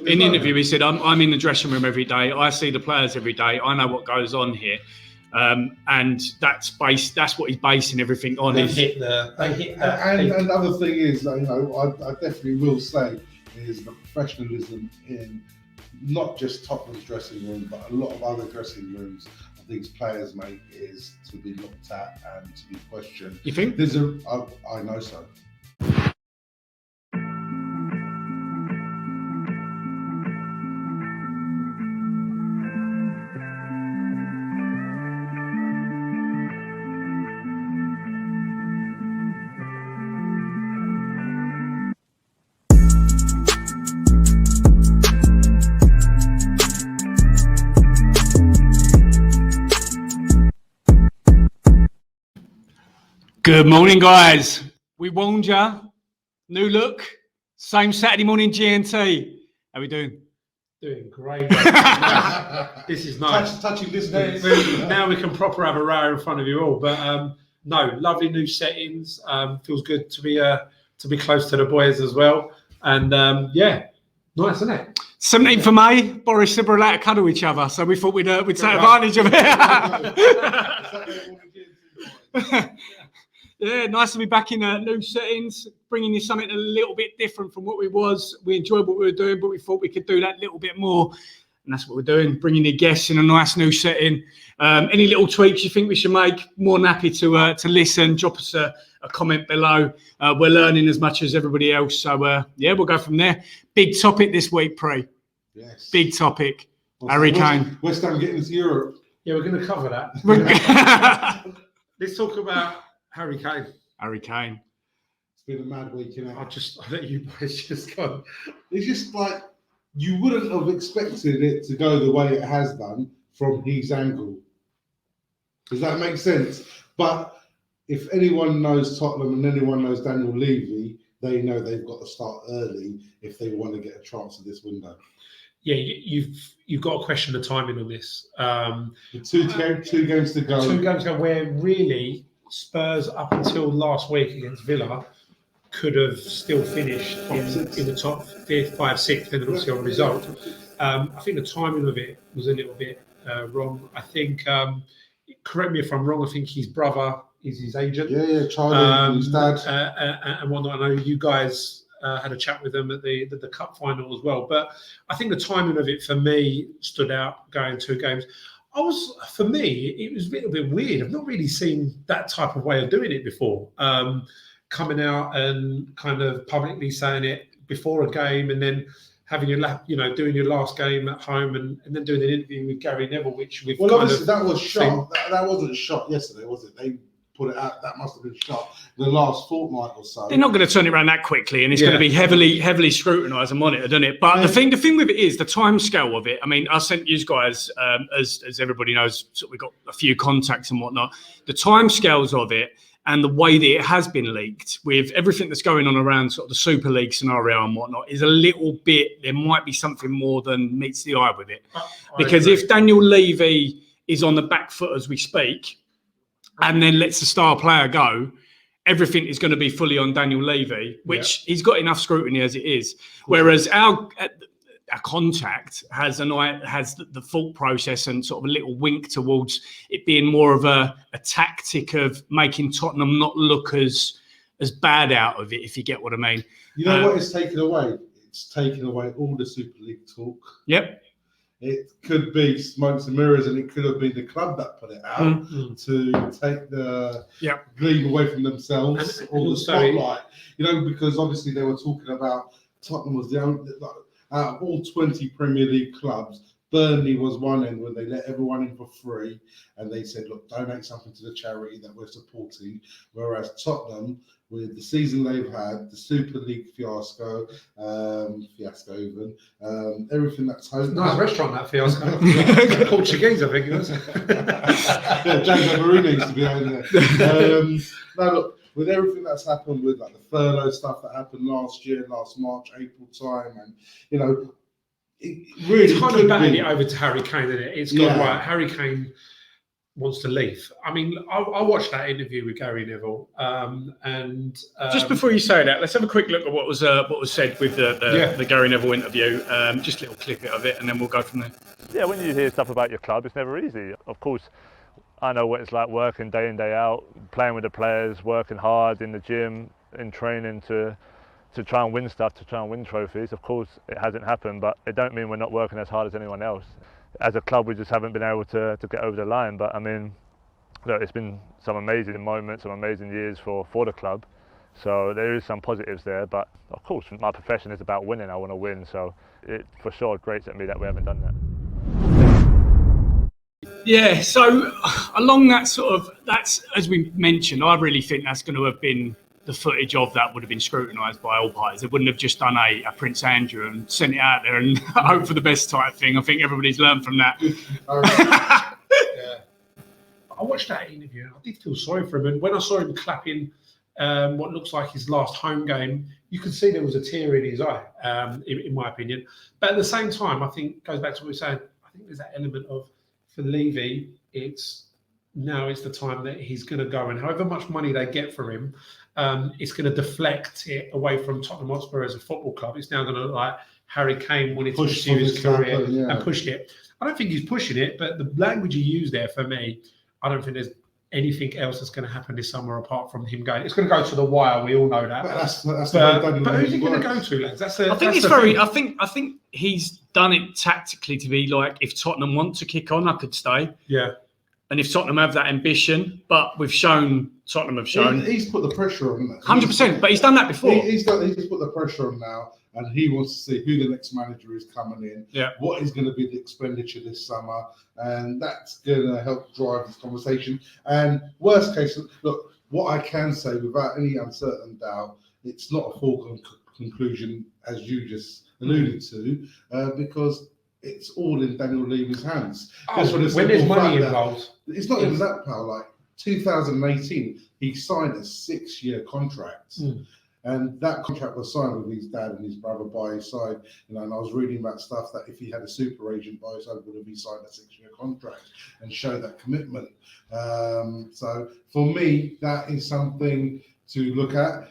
In the interview, he said, I'm in the dressing room every day. I see the players every day. I know what goes on here. And that's what he's basing everything on. And the other thing is, I definitely will say, is the professionalism in not just Tottenham's dressing room, but a lot of other dressing rooms of these players, mate, is to be looked at and to be questioned. You think? I know so. Good morning, guys. We warned you. New look. Same Saturday morning G&T. How we doing? Doing great. This is nice. Touching this. Now we can proper have a row in front of you all. But no, lovely new settings. Feels good to be close to the boys as well. And yeah, nice, isn't it? 17th of May, Boris said we're allowed to cuddle each other, so we thought we'd take advantage of it. Yeah, nice to be back in new settings, bringing you something a little bit different from what we was. We enjoyed what we were doing, but we thought we could do that little bit more. And that's what we're doing, bringing the guests in a nice new setting. Any little tweaks you think we should make, more than happy to listen. Drop us a comment below. We're learning as much as everybody else. So, yeah, we'll go from there. Big topic this week, Pre. Yes. Big topic. Harry Kane. West Ham getting to Europe. Yeah, we're going to cover that. Let's talk about Harry Kane. Harry Kane. It's been a mad week, you know. I let you boys just go. It's just like you wouldn't have expected it to go the way it has done from his angle. Does that make sense? But if anyone knows Tottenham and anyone knows Daniel Levy, they know they've got to start early if they want to get a chance at this window. Yeah, you've got to question the timing on this. Two games to go. 2 games to go where really Spurs, up until last week against Villa, could have still finished in the top 5th, 6th, depending on the result. I think the timing of it was a little bit wrong. I think, correct me if I'm wrong, I think his brother is his agent. Yeah, Charlie, his dad. And whatnot. I know you guys had a chat with them at the cup final as well. But I think the timing of it for me stood out, going 2 games. For me, it was a little bit weird. I've not really seen that type of way of doing it before. Coming out and kind of publicly saying it before a game, and then having doing your last game at home, and then doing an interview with Gary Neville, which we've obviously that was shot. That wasn't shot yesterday, was it? They put it out. That must have been shot the last fortnight or so. They're not going to turn it around that quickly, and it's going to be heavily scrutinised and monitored, isn't it? But the thing with it is the time scale of it. I mean, I sent you guys, as everybody knows, so we've got a few contacts and whatnot. The time scales of it and the way that it has been leaked, with everything that's going on around sort of the Super League scenario and whatnot, is a little bit. There might be something more than meets the eye with it, because if Daniel Levy is on the back foot as we speak, and then lets the star player go, everything is going to be fully on Daniel Levy, which he's got enough scrutiny as it is. Whereas our contact has the thought process and sort of a little wink towards it being more of a tactic of making Tottenham not look as bad out of it, if you get what I mean. You know what it's taken away? It's taken away all the Super League talk. Yep. It could be smokes and mirrors, and it could have been the club that put it out to take the gleam away from themselves or the spotlight. Because obviously they were talking about Tottenham was the only, out of all 20 Premier League clubs, Burnley was one end when they let everyone in for free, and they said, look, donate something to the charity that we're supporting. Whereas Tottenham, with the season they've had, the Super League fiasco even, everything that's happened. Nice restaurant, that fiasco. Portuguese, I think it was. Yeah, James Maroon used to be over there. No, look, with everything that's happened with like the furlough stuff that happened last March, April time, and it really it's kind of batting it over to Harry Kane, isn't it? It's gone right. Harry Kane wants to leave. I mean, I watched that interview with Gary Neville, just before you say that, let's have a quick look at what was said with the Gary Neville interview. Just a little clip of it, and then we'll go from there. Yeah, when you hear stuff about your club, it's never easy. Of course, I know what it's like working day in, day out, playing with the players, working hard in the gym, in training to try and win stuff, to try and win trophies. Of course, it hasn't happened, but it don't mean we're not working as hard as anyone else. As a club, we just haven't been able to get over the line. But I mean, look, it's been some amazing moments, some amazing years for the club. So there is some positives there. But of course, my profession is about winning. I want to win. So it for sure grates at me that we haven't done that. Yeah. So along that that's as we mentioned, I really think that's going to have been the footage of that would have been scrutinised by all parties. They wouldn't have just done a Prince Andrew and sent it out there and hope for the best type thing. I think everybody's learned from that. Yeah. I watched that interview and I did feel sorry for him. And when I saw him clapping what looks like his last home game, you could see there was a tear in his eye, in my opinion. But at the same time, I think, goes back to what we were saying, I think there's that element of, for Levy, now it's the time that he's going to go. And however much money they get for him, it's going to deflect it away from Tottenham Hotspur as a football club. It's now going to look like Harry Kane wanted to pursue his career and pushed it. I don't think he's pushing it, but the language he used there, for me, I don't think there's anything else that's going to happen this summer apart from him going. It's going to go to the wire. We all know that. But who's he going to go to, lads? I think he's done it tactically to be like, if Tottenham want to kick on, I could stay. Yeah. And if Tottenham have that ambition, but Tottenham have shown. He's put the pressure on. 100%, but he's done that before. He's put the pressure on now, and he wants to see who the next manager is coming in. Yeah. What is going to be the expenditure this summer, and that's going to help drive this conversation. And worst case, look, what I can say without any uncertain doubt, it's not a foregone conclusion, as you just alluded to, because it's all in Daniel Levy's hands. When there's money involved. It's not even that, pal. Like 2018, he signed a 6-year contract. And that contract was signed with his dad and his brother by his side. And I was reading about stuff that if he had a super agent by his side, would have he signed a 6-year contract and show that commitment. So for me, that is something to look at.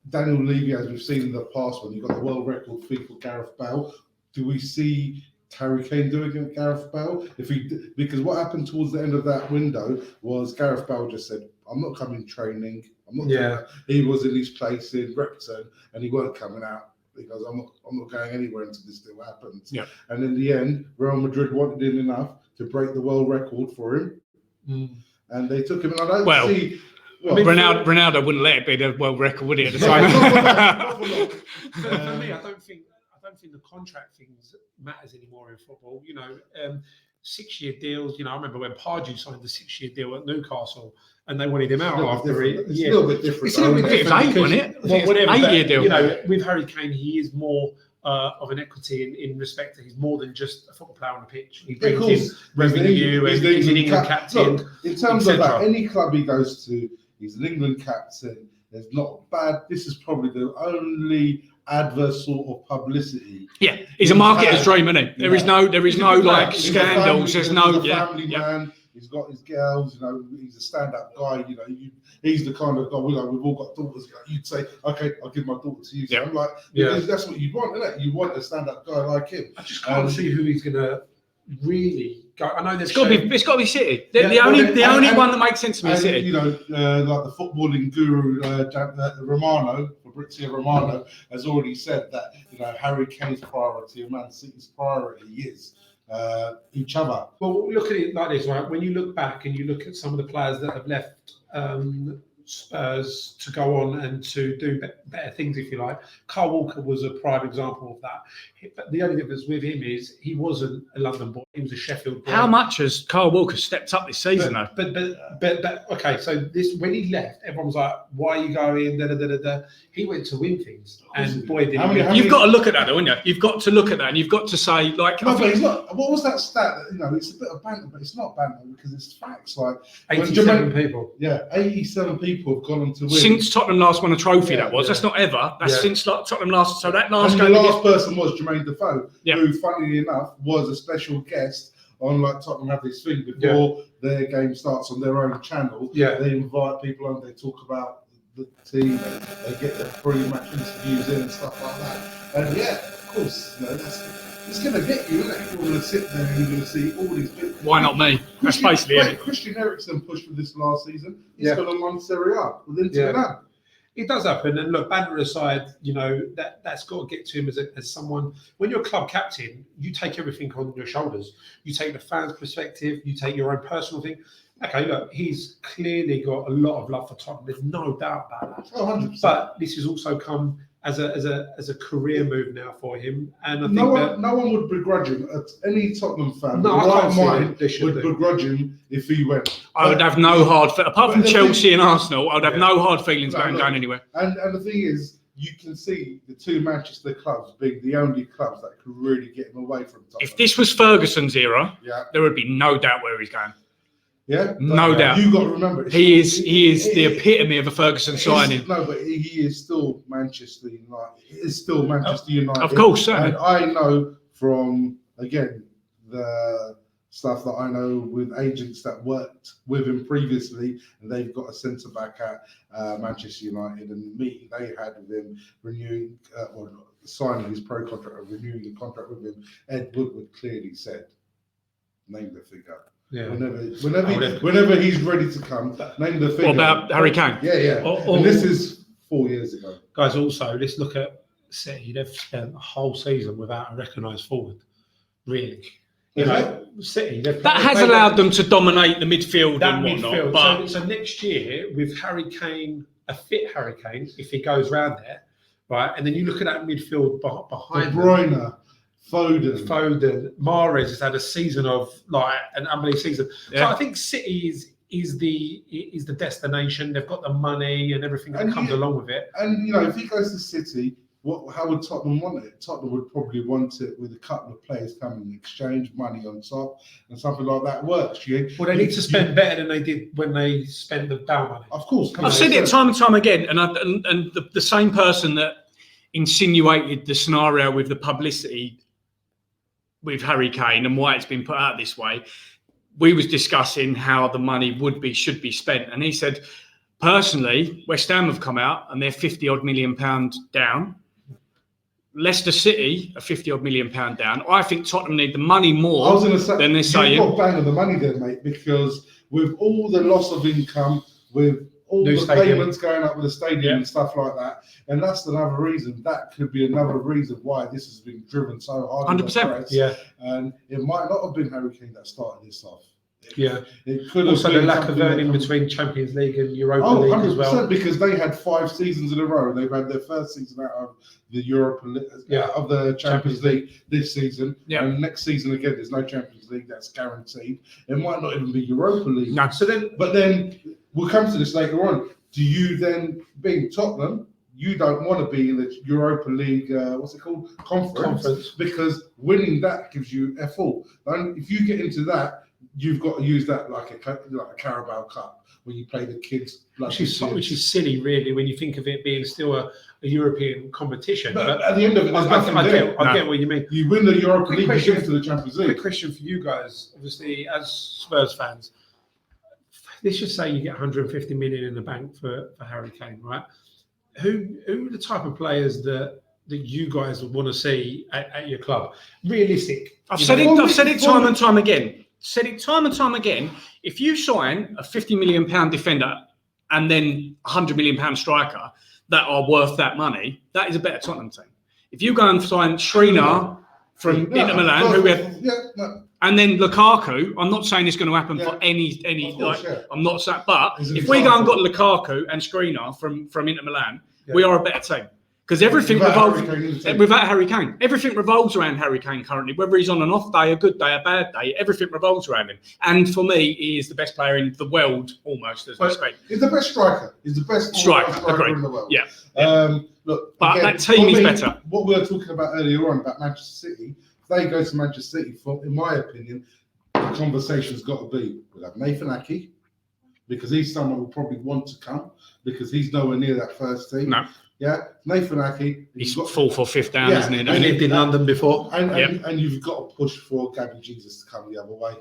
Daniel Levy, as we've seen in the past, when he got the world record fee for Gareth Bale, do we see Harry Kane doing it with Gareth Bale? Because what happened towards the end of that window was Gareth Bale just said, I'm not coming training. I'm not doing that. He was in his place in Repton and he weren't coming out because I'm not going anywhere until this deal happens. Yeah. And in the end, Real Madrid wanted him enough to break the world record for him. And they took him. And I don't see... Ronaldo wouldn't let it be the world record, would he? At the time? For me, I don't think the contract things matters anymore in football. 6-year deals. I remember when Pardew signed the 6-year deal at Newcastle, and they wanted him out after it. It's a little bit different. It's a little bit different, wasn't it? Whatever. 8-year deal. With Harry Kane, he is more of an equity in respect that he's more than just a football player on the pitch. He brings in revenue, and he's an England captain. Look, in terms of that, any club he goes to, he's an England captain. There's not bad. This is probably the only adverse sort of publicity. Yeah, he's a marketer's dream, isn't he? There is no like scandals. There's no family man. He's got his girls. He's a stand-up guy. He's the kind of guy. We've all got daughters. You'd say, okay, I'll give my daughter to you. So I'm like, that's what you want, isn't it? You want a stand-up guy like him. I just can't see who he's gonna really. I know there's it's got to be City. The only one that makes sense to me is City. Like the footballing guru Fabrizio Romano has already said that Harry Kane's priority and Man City's priority is each other. Well, look at it like this, right? When you look back and you look at some of the players that have left Spurs to go on and to do better things, if you like. Kyle Walker was a prime example of that. But the only difference with him is he wasn't a London boy; he was a Sheffield boy. How much has Kyle Walker stepped up this season, though? But okay. So when he left, everyone was like, "Why are you going?" Da, da, da, da, da. He went to win things, and boy, did he! You've got to look at that, haven't you? You've got to look at that, and you've got to say, like, no, but it's not. What was that stat? It's a bit of banter, but it's not banter because it's facts. Like 87 people. Yeah, 87 people have gone on to win since Tottenham last won a trophy. That's not ever. That's since Tottenham last. So that last game, the last person was Jermaine Defoe, who, funnily enough, was a special guest on like Tottenham have this thing before their game starts on their own channel. Yeah. They invite people on, they talk about the team, they get their pre-match interviews in and stuff like that. And yeah, of course, you know, it's going to get you, isn't it? You're going to sit there and you're going to see all these big... Why not me? That's basically it. Christian Eriksen pushed for this last season. He's gone on one Serie A within 2 months. It does happen, and look, banter aside, you know that's got to get to him as someone. When you're a club captain, you take everything on your shoulders. You take the fans' perspective, you take your own personal thing. Okay, look, he's clearly got a lot of love for Tottenham. There's no doubt about that. 100%. But this has also come as a career move now for him, and I think no one would begrudge him. Any Tottenham fan, would begrudge him if he went. I would have no hard, apart from Chelsea and Arsenal, I would have no hard feelings about him going anywhere. And the thing is, you can see the two Manchester clubs being the only clubs that could really get him away from Tottenham. If this was Ferguson's era, there would be no doubt where he's going. Yeah, no doubt. You got to remember, he is the epitome of a Ferguson signing. No, but he is still Manchester United. He is still Manchester United. Of course, certainly. And I know from the stuff that I know with agents that worked with him previously, and they've got a centre back at Manchester United, and the meeting they had with him renewing signing his pro contract or renewing the contract with him, Ed Woodward clearly said, "Name the figure." Yeah. Whenever he's ready to come, name the figure. What about Harry Kane? Yeah. And this is 4 years ago. Guys, also, let's look at City. They've spent a whole season without a recognised forward. Really. City. That has allowed them to dominate the midfield and whatnot. But so next year, with Harry Kane, a fit Harry Kane, if he goes round there, right, and then you look at that midfield behind De Bruyne. Foden, Mahrez has had a season of an unbelievable season. Yeah. So I think City is the destination. They've got the money and everything that comes along with it. And if he goes to City, how would Tottenham want it? Tottenham would probably want it with a couple of players coming in exchange, money on top, and something like that works. Well, they need to spend better than they did when they spent the down money. Of course, I've said it time and time again, and the same person that insinuated the scenario with the publicity with Harry Kane and why it's been put out this way, we was discussing how the money should be spent, and he said, personally, West Ham have come out and they're £50-odd million down. Leicester City are £50-odd million down. I think Tottenham need the money more than they're saying. You've got bang on the money there, mate, because with all the loss of income, with all the payments going up with the stadium and stuff like that. And that's another reason. That could be another reason why this has been driven so hard. 100%. Yeah. And it might not have been Harry Kane that started this off. It could also have been the lack of earning between Champions League and Europa League 100%, as well. Because they had 5 seasons in a row. They've had their first season out of the Europa League, out of the Champions League this season. Yeah. And next season again, there's no Champions League. That's guaranteed. It might not even be Europa League. No. But then we'll come to this later on. Do you then, being Tottenham, you don't want to be in the Europa League, conference, because winning that gives you F all. And if you get into that, you've got to use that like a Carabao Cup when you play the kids. Which is silly, really, when you think of it being still a European competition. But at the end of it, I get what you mean. You win the Europa League, you get to the Champions League. Quick question for you guys, obviously, as Spurs fans. Let's just say you get 150 million in the bank for Harry Kane, right? Who are the type of players that you guys would want to see at your club? Realistic. I've said it time and time again. If you sign a £50 million defender and then £100 million striker that are worth that money, that is a better Tottenham team. If you go and sign Skriniar from Inter Milan, and then Lukaku, I'm not saying it's going to happen for any. I'm not saying, but if we go and got Lukaku and Skriniar from Inter Milan, we are a better team. Because everything revolves without Harry Kane. Everything revolves around Harry Kane currently. Whether he's on an off day, a good day, a bad day, everything revolves around him. And for me, he is the best player in the world, almost as we speak. He's the best striker. He's the best striker in the world. Yeah. Look, but again, that team is better. What we were talking about earlier on about Manchester City, if they go to Manchester City, in my opinion, the conversation's got to be, we'll have Nathan Ake, because he's someone who probably want to come, because he's nowhere near that first team. No. Yeah, Nathan Aki. He's fourth or fifth down, isn't he? He lived in London before. And you've got to push for Gabby Jesus to come the other way.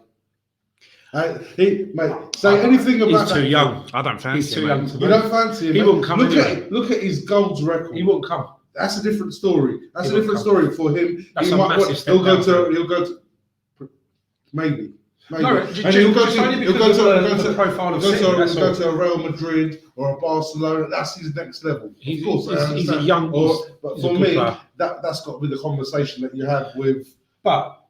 Say anything about he's too young. I don't fancy He's too young to You don't fancy him. He wouldn't come. Look at his golds record. He wouldn't come. That's a different story. That's a different story for him. That's He'll go to maybe. No, and he'll go to the profile of go to a Real Madrid or a Barcelona. That's his next level. He's a young. But for me, that's got to be the conversation that you have with. But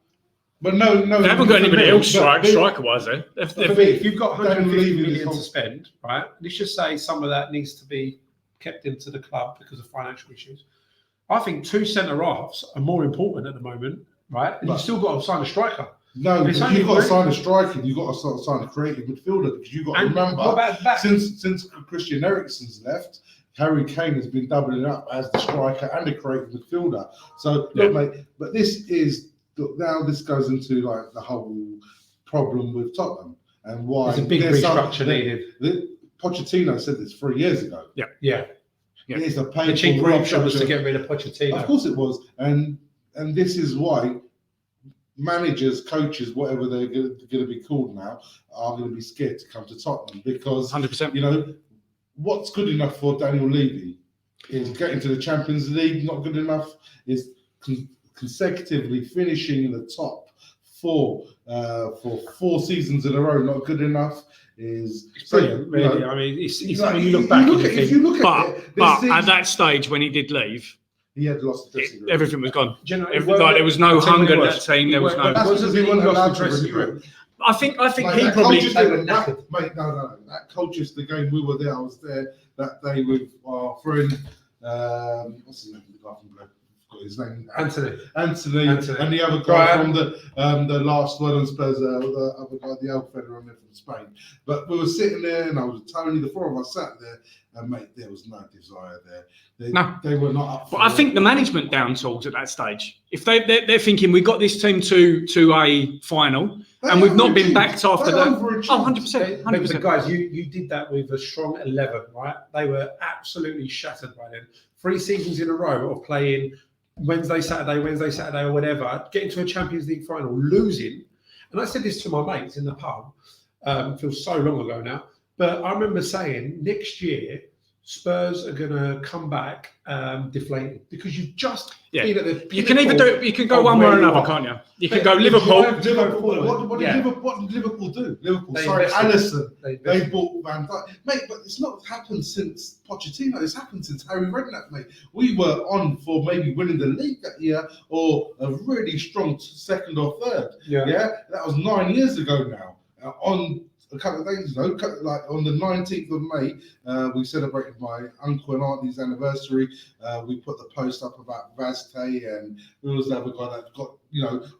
no, they haven't got anybody else striker-wise, though. If you've got 150 million to spend, right? Let's just say some of that needs to be kept into the club because of financial issues. I think 2 centre halves are more important at the moment, right? And you've still got to sign a striker. No, you've got to sign a striker. You've got to sign a creative midfielder because you've got to remember since Christian Eriksen's left, Harry Kane has been doubling up as the striker and the creative midfielder. So, look, mate, but this goes into like the whole problem with Tottenham and why there's a big restructure needed. Pochettino said this 3 years ago. Yeah. It's a painful the cheaper option was restructure. to get rid of Pochettino. Of course it was, and this is why managers, coaches, whatever they're going to be called now, are going to be scared to come to Tottenham because 100%. What's good enough for Daniel Levy is getting to the Champions League. Not good enough is consecutively finishing in the top 4 for 4 seasons in a row. Not good enough. It's brilliant, really. I mean, it's when you look back. At that stage when he did leave, he had lost the dressing room. Everything was gone. There was no hunger in that team. There was no. That's because he wasn't allowed to dressing room. I think he probably. Mate, no. That coaches the game we were there. I was there that day with our friend. What's his name? His name Anthony, and the other guy from the last one on Spurs, the other guy, the old fella from Spain. But we were sitting there, and I was with Tony. The 4 of us sat there, and mate, there was no desire there. They were not up. But I think the management down tools at that stage. If they're thinking we got this team to a final, and we've not been backed after that. 100%. But guys, you did that with a strong 11, right? They were absolutely shattered by then. 3 seasons in a row of playing Wednesday, Saturday, or whatever, getting to a Champions League final, losing. And I said this to my mates in the pub, it feels so long ago now, but I remember saying next year, Spurs are going to come back deflated because you've just been at the You can either do. You can go one way or another, can't you? You can go Liverpool. What did Liverpool do? Liverpool signed Alisson. They bought Van Dijk. Mate, but it's not happened since Pochettino. It's happened since Harry Redknapp, mate. We were on for maybe winning the league that year or a really strong second or third. Yeah? That was 9 years ago now. On a couple of days ago, like on the 19th of May, we celebrated my uncle and auntie's anniversary. We put the post up about Vazte and who was the other guy that got,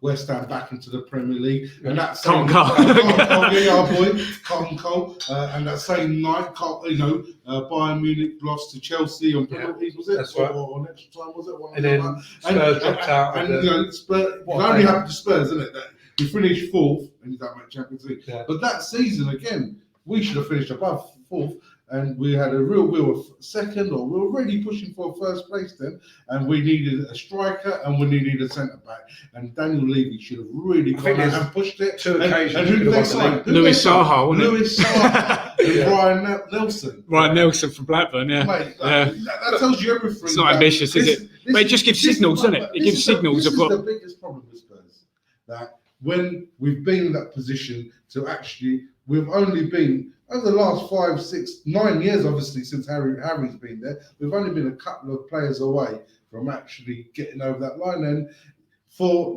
West Ham back into the Premier League. And that same our boy, Cotton Cole. And that same night, Bayern Munich lost to Chelsea on penalties, was it? That's right. Or extra time, was it? And then Spurs dropped out. And Spurs, it only happened to Spurs, isn't it? That you finished 4th and you don't make Champions League. Yeah. But that season, again, we should have finished above 4th and we had a we were second or we were really pushing for first place then and we needed a striker and we needed a centre-back. And Daniel Levy should have really gone out and pushed it. 2 occasions. And who did they sign? Louis Saha, Louis Saha and Ryan Nelson. Ryan Nelson from Blackburn, Mate, that tells you everything. It's not ambitious, is it? But it just gives signals, doesn't it? It gives signals of what... This is the biggest problem with Spurs. That when we've been in that position to actually, we've only been over the last 5, 6, 9 years, obviously since Harry's been there, we've only been a couple of players away from actually getting over that line. And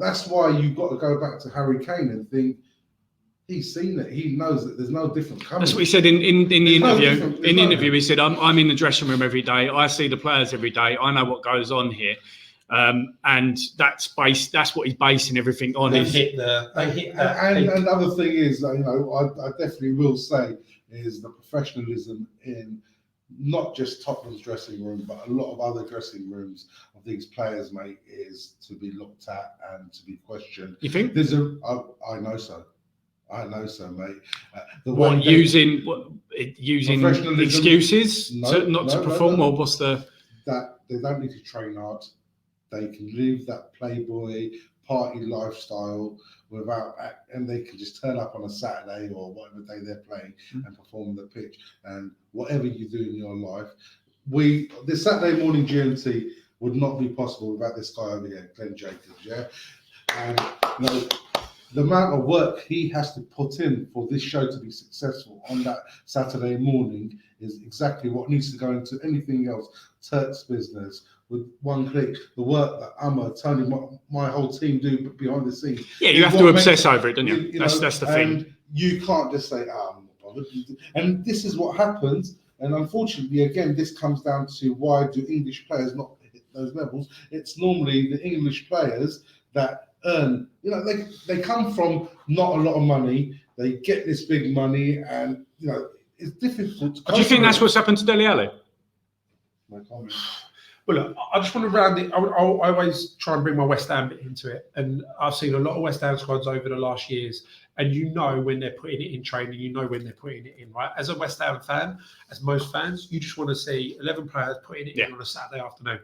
that's why you've got to go back to Harry Kane and think he's seen it. He knows that there's no different coming. That's what he said in the interview. In the interview, he said, "I'm in the dressing room every day. I see the players every day. I know what goes on here." And that's what he's basing everything on. They hit that. And another thing is, I definitely will say, is the professionalism in not just Tottenham's dressing room, but a lot of other dressing rooms of these players, mate, is to be looked at and to be questioned. You think? I know so. Mate. Using excuses not to perform, or what's the? that they don't need to train hard. They can live that playboy party lifestyle and they can just turn up on a Saturday or whatever day they're playing and perform on the pitch. And whatever you do in your life, this Saturday morning GMT would not be possible without this guy over here, Glenn Jacobs, yeah? And the amount of work he has to put in for this show to be successful on that Saturday morning is exactly what needs to go into anything else. Turk's business, with one click, the work that Tony, my whole team do behind the scenes. Yeah, you have to obsess over it, don't you? That's the thing. And you can't just say, I'm not bothered. And this is what happens. And unfortunately, again, this comes down to why do English players not hit those levels? It's normally the English players that earn, they come from not a lot of money, they get this big money, and it's difficult. Do you think that's what's happened to Dele Alli? No comment. Well, look, I just want to round it. I always try and bring my West Ham bit into it, and I've seen a lot of West Ham squads over the last years, and when they're putting it in training, when they're putting it in, right? As a West Ham fan, as most fans, you just want to see 11 players putting it in on a Saturday afternoon.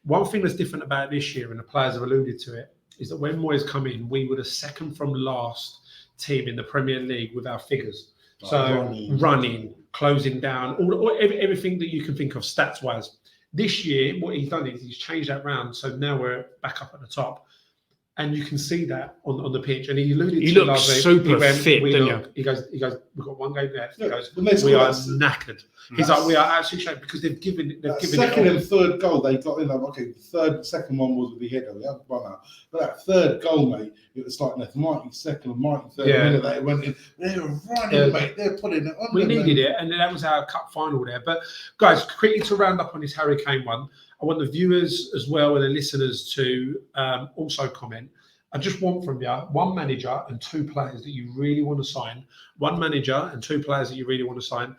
One thing that's different about this year, and the players have alluded to it, is that when Moyes come in, we were the second from last team in the Premier League with our figures. So running, closing down, everything that you can think of stats-wise. This year, what he's done is he's changed that round, so now we're back up at the top, and you can see that on the pitch. And he alluded to looks super fit, didn't you? He goes, we've got one game left. He goes, we are knackered. He's like, we are absolutely shaken because they've given second and third goal they got in. Okay, the second one was with the header. We haven't run out, but that third goal, mate, it was like the mighty second and mighty third minute they went in. They were running, mate. They're putting it on. We needed it, and that was our cup final there. But guys, quickly to round up on this Harry Kane one, I want the viewers as well and the listeners to also comment. I just want from you one manager and two players that you really want to sign. One manager and two players that you really want to sign.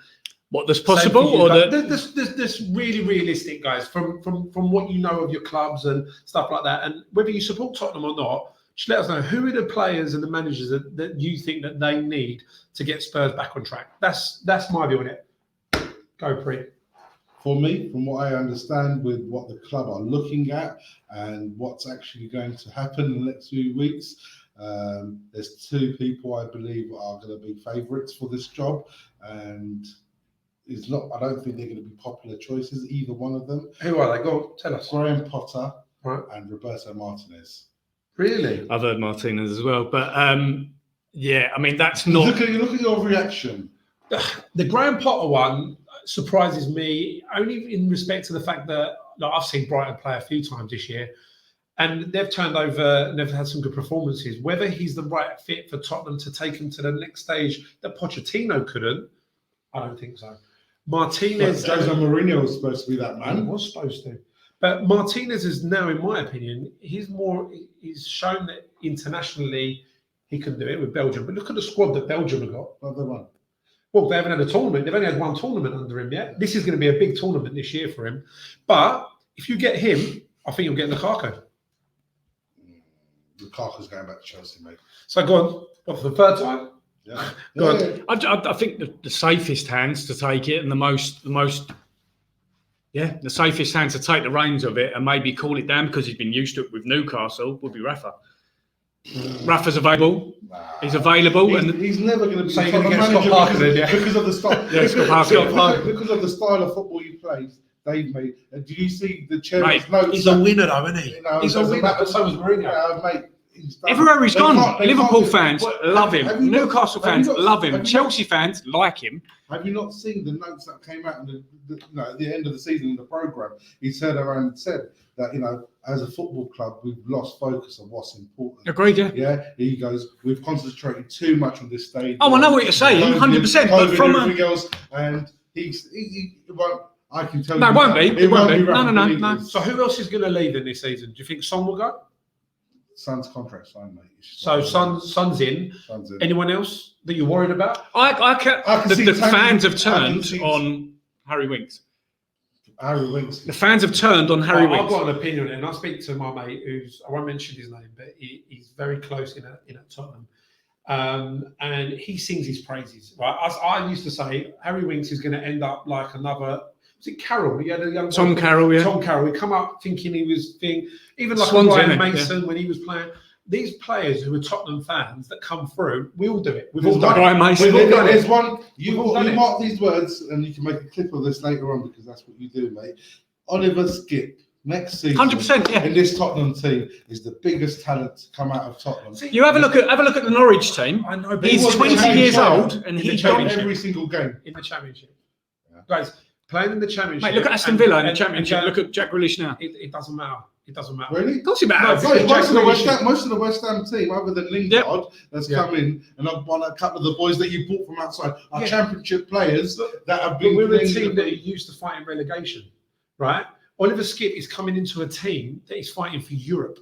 What, that's possible, or this really realistic, guys, from what you know of your clubs and stuff like that, and whether you support Tottenham or not, just let us know who are the players and the managers that you think that they need to get Spurs back on track. That's my view on it. Go, Pre. For me, from what I understand with what the club are looking at and what's actually going to happen in the next few weeks, there's two people I believe are going to be favourites for this job, and I don't think they're going to be popular choices, either one of them. Who are they? Go tell us. Graham Potter and Roberto Martinez. Really? I've heard Martinez as well, but yeah, I mean that's not. Look at your reaction. The Graham Potter one surprises me only in respect to the fact that I've seen Brighton play a few times this year, and they've turned over and they've had some good performances. Whether he's the right fit for Tottenham to take him to the next stage that Pochettino couldn't, I don't think so. Martinez, Jose Mourinho was supposed to be that man. He was supposed to, but Martinez is now, in my opinion, he's shown that internationally he can do it with Belgium. But look at the squad that Belgium have got. What have they won? Well, they haven't had a tournament. They've only had one tournament under him yet. This is going to be a big tournament this year for him. But if you get him, I think you'll get Lukaku. Lukaku's going back to Chelsea, mate. So go on. What, for the third time? Yeah. Go on. I think the safest hands to take it and the safest hand to take the reins of it and maybe cool it down because he's been used to it with Newcastle would be Rafa. Rafa's available. He's available, he's never going to be the manager because of the style. Because of the style of football he plays. Dave, mate, do you see the chairman's notes? He's a winner, though, isn't he? He's a winner, but so was Mourinho. Mate, everywhere he's gone, Liverpool fans love him. Newcastle fans love him. Chelsea fans like him. Have you not seen the notes that came out at the end of the season in the programme? He turned around and said that, as a football club, we've lost focus on what's important. Agreed, yeah. Yeah, he goes, we've concentrated too much on this stage. Oh, I know what you're saying, 100%. But from everything else, and he won't. I can tell you. No, it won't be. It won't be. No. So who else is going to leave in this season? Do you think Son will go? Son's contract signed, mate. So Son's in. Anyone else that you're worried about? I can see the fans have turned on Harry Winks. Harry Winks. The fans have turned on Harry Winks. I've got an opinion on it, and I speak to my mate I won't mention his name, but he's very close in at Tottenham. And he sings his praises. Right? As I used to say, Harry Winks is going to end up like another Was it Carroll? He had a young Tom boy, Carroll, yeah. Tom Carroll. He come up thinking he was being even like Swansea, Ryan innit? Mason when he was playing. These players who are Tottenham fans that come through, we all do it. We've There's all done Ryan it. Mason. We've all done There's it. one. We've You all done it. mark these words, and you can make a clip of this later on because that's what you do, mate. Oliver Skip next season, 100%, yeah. in this Tottenham team is the biggest talent to come out of Tottenham. You have a look at the Norwich team. I know, but He's he wasn't 20 years player old, and in the he's Championship. every single game. in the Championship. Yeah. Guys, playing in the Championship. Mate, look at Aston Villa in the Championship. Look at Jack Grealish now. It doesn't matter. It doesn't matter. Really? Of course it matters. No, Most Jack of, the Grealish- most of the West Ham team, other than Lingard, that's come in, and I've won a couple of the boys that you bought from outside, are Championship players that have But been. we're a playing team that are used to fighting relegation, right? Oliver Skip is coming into a team that is fighting for Europe,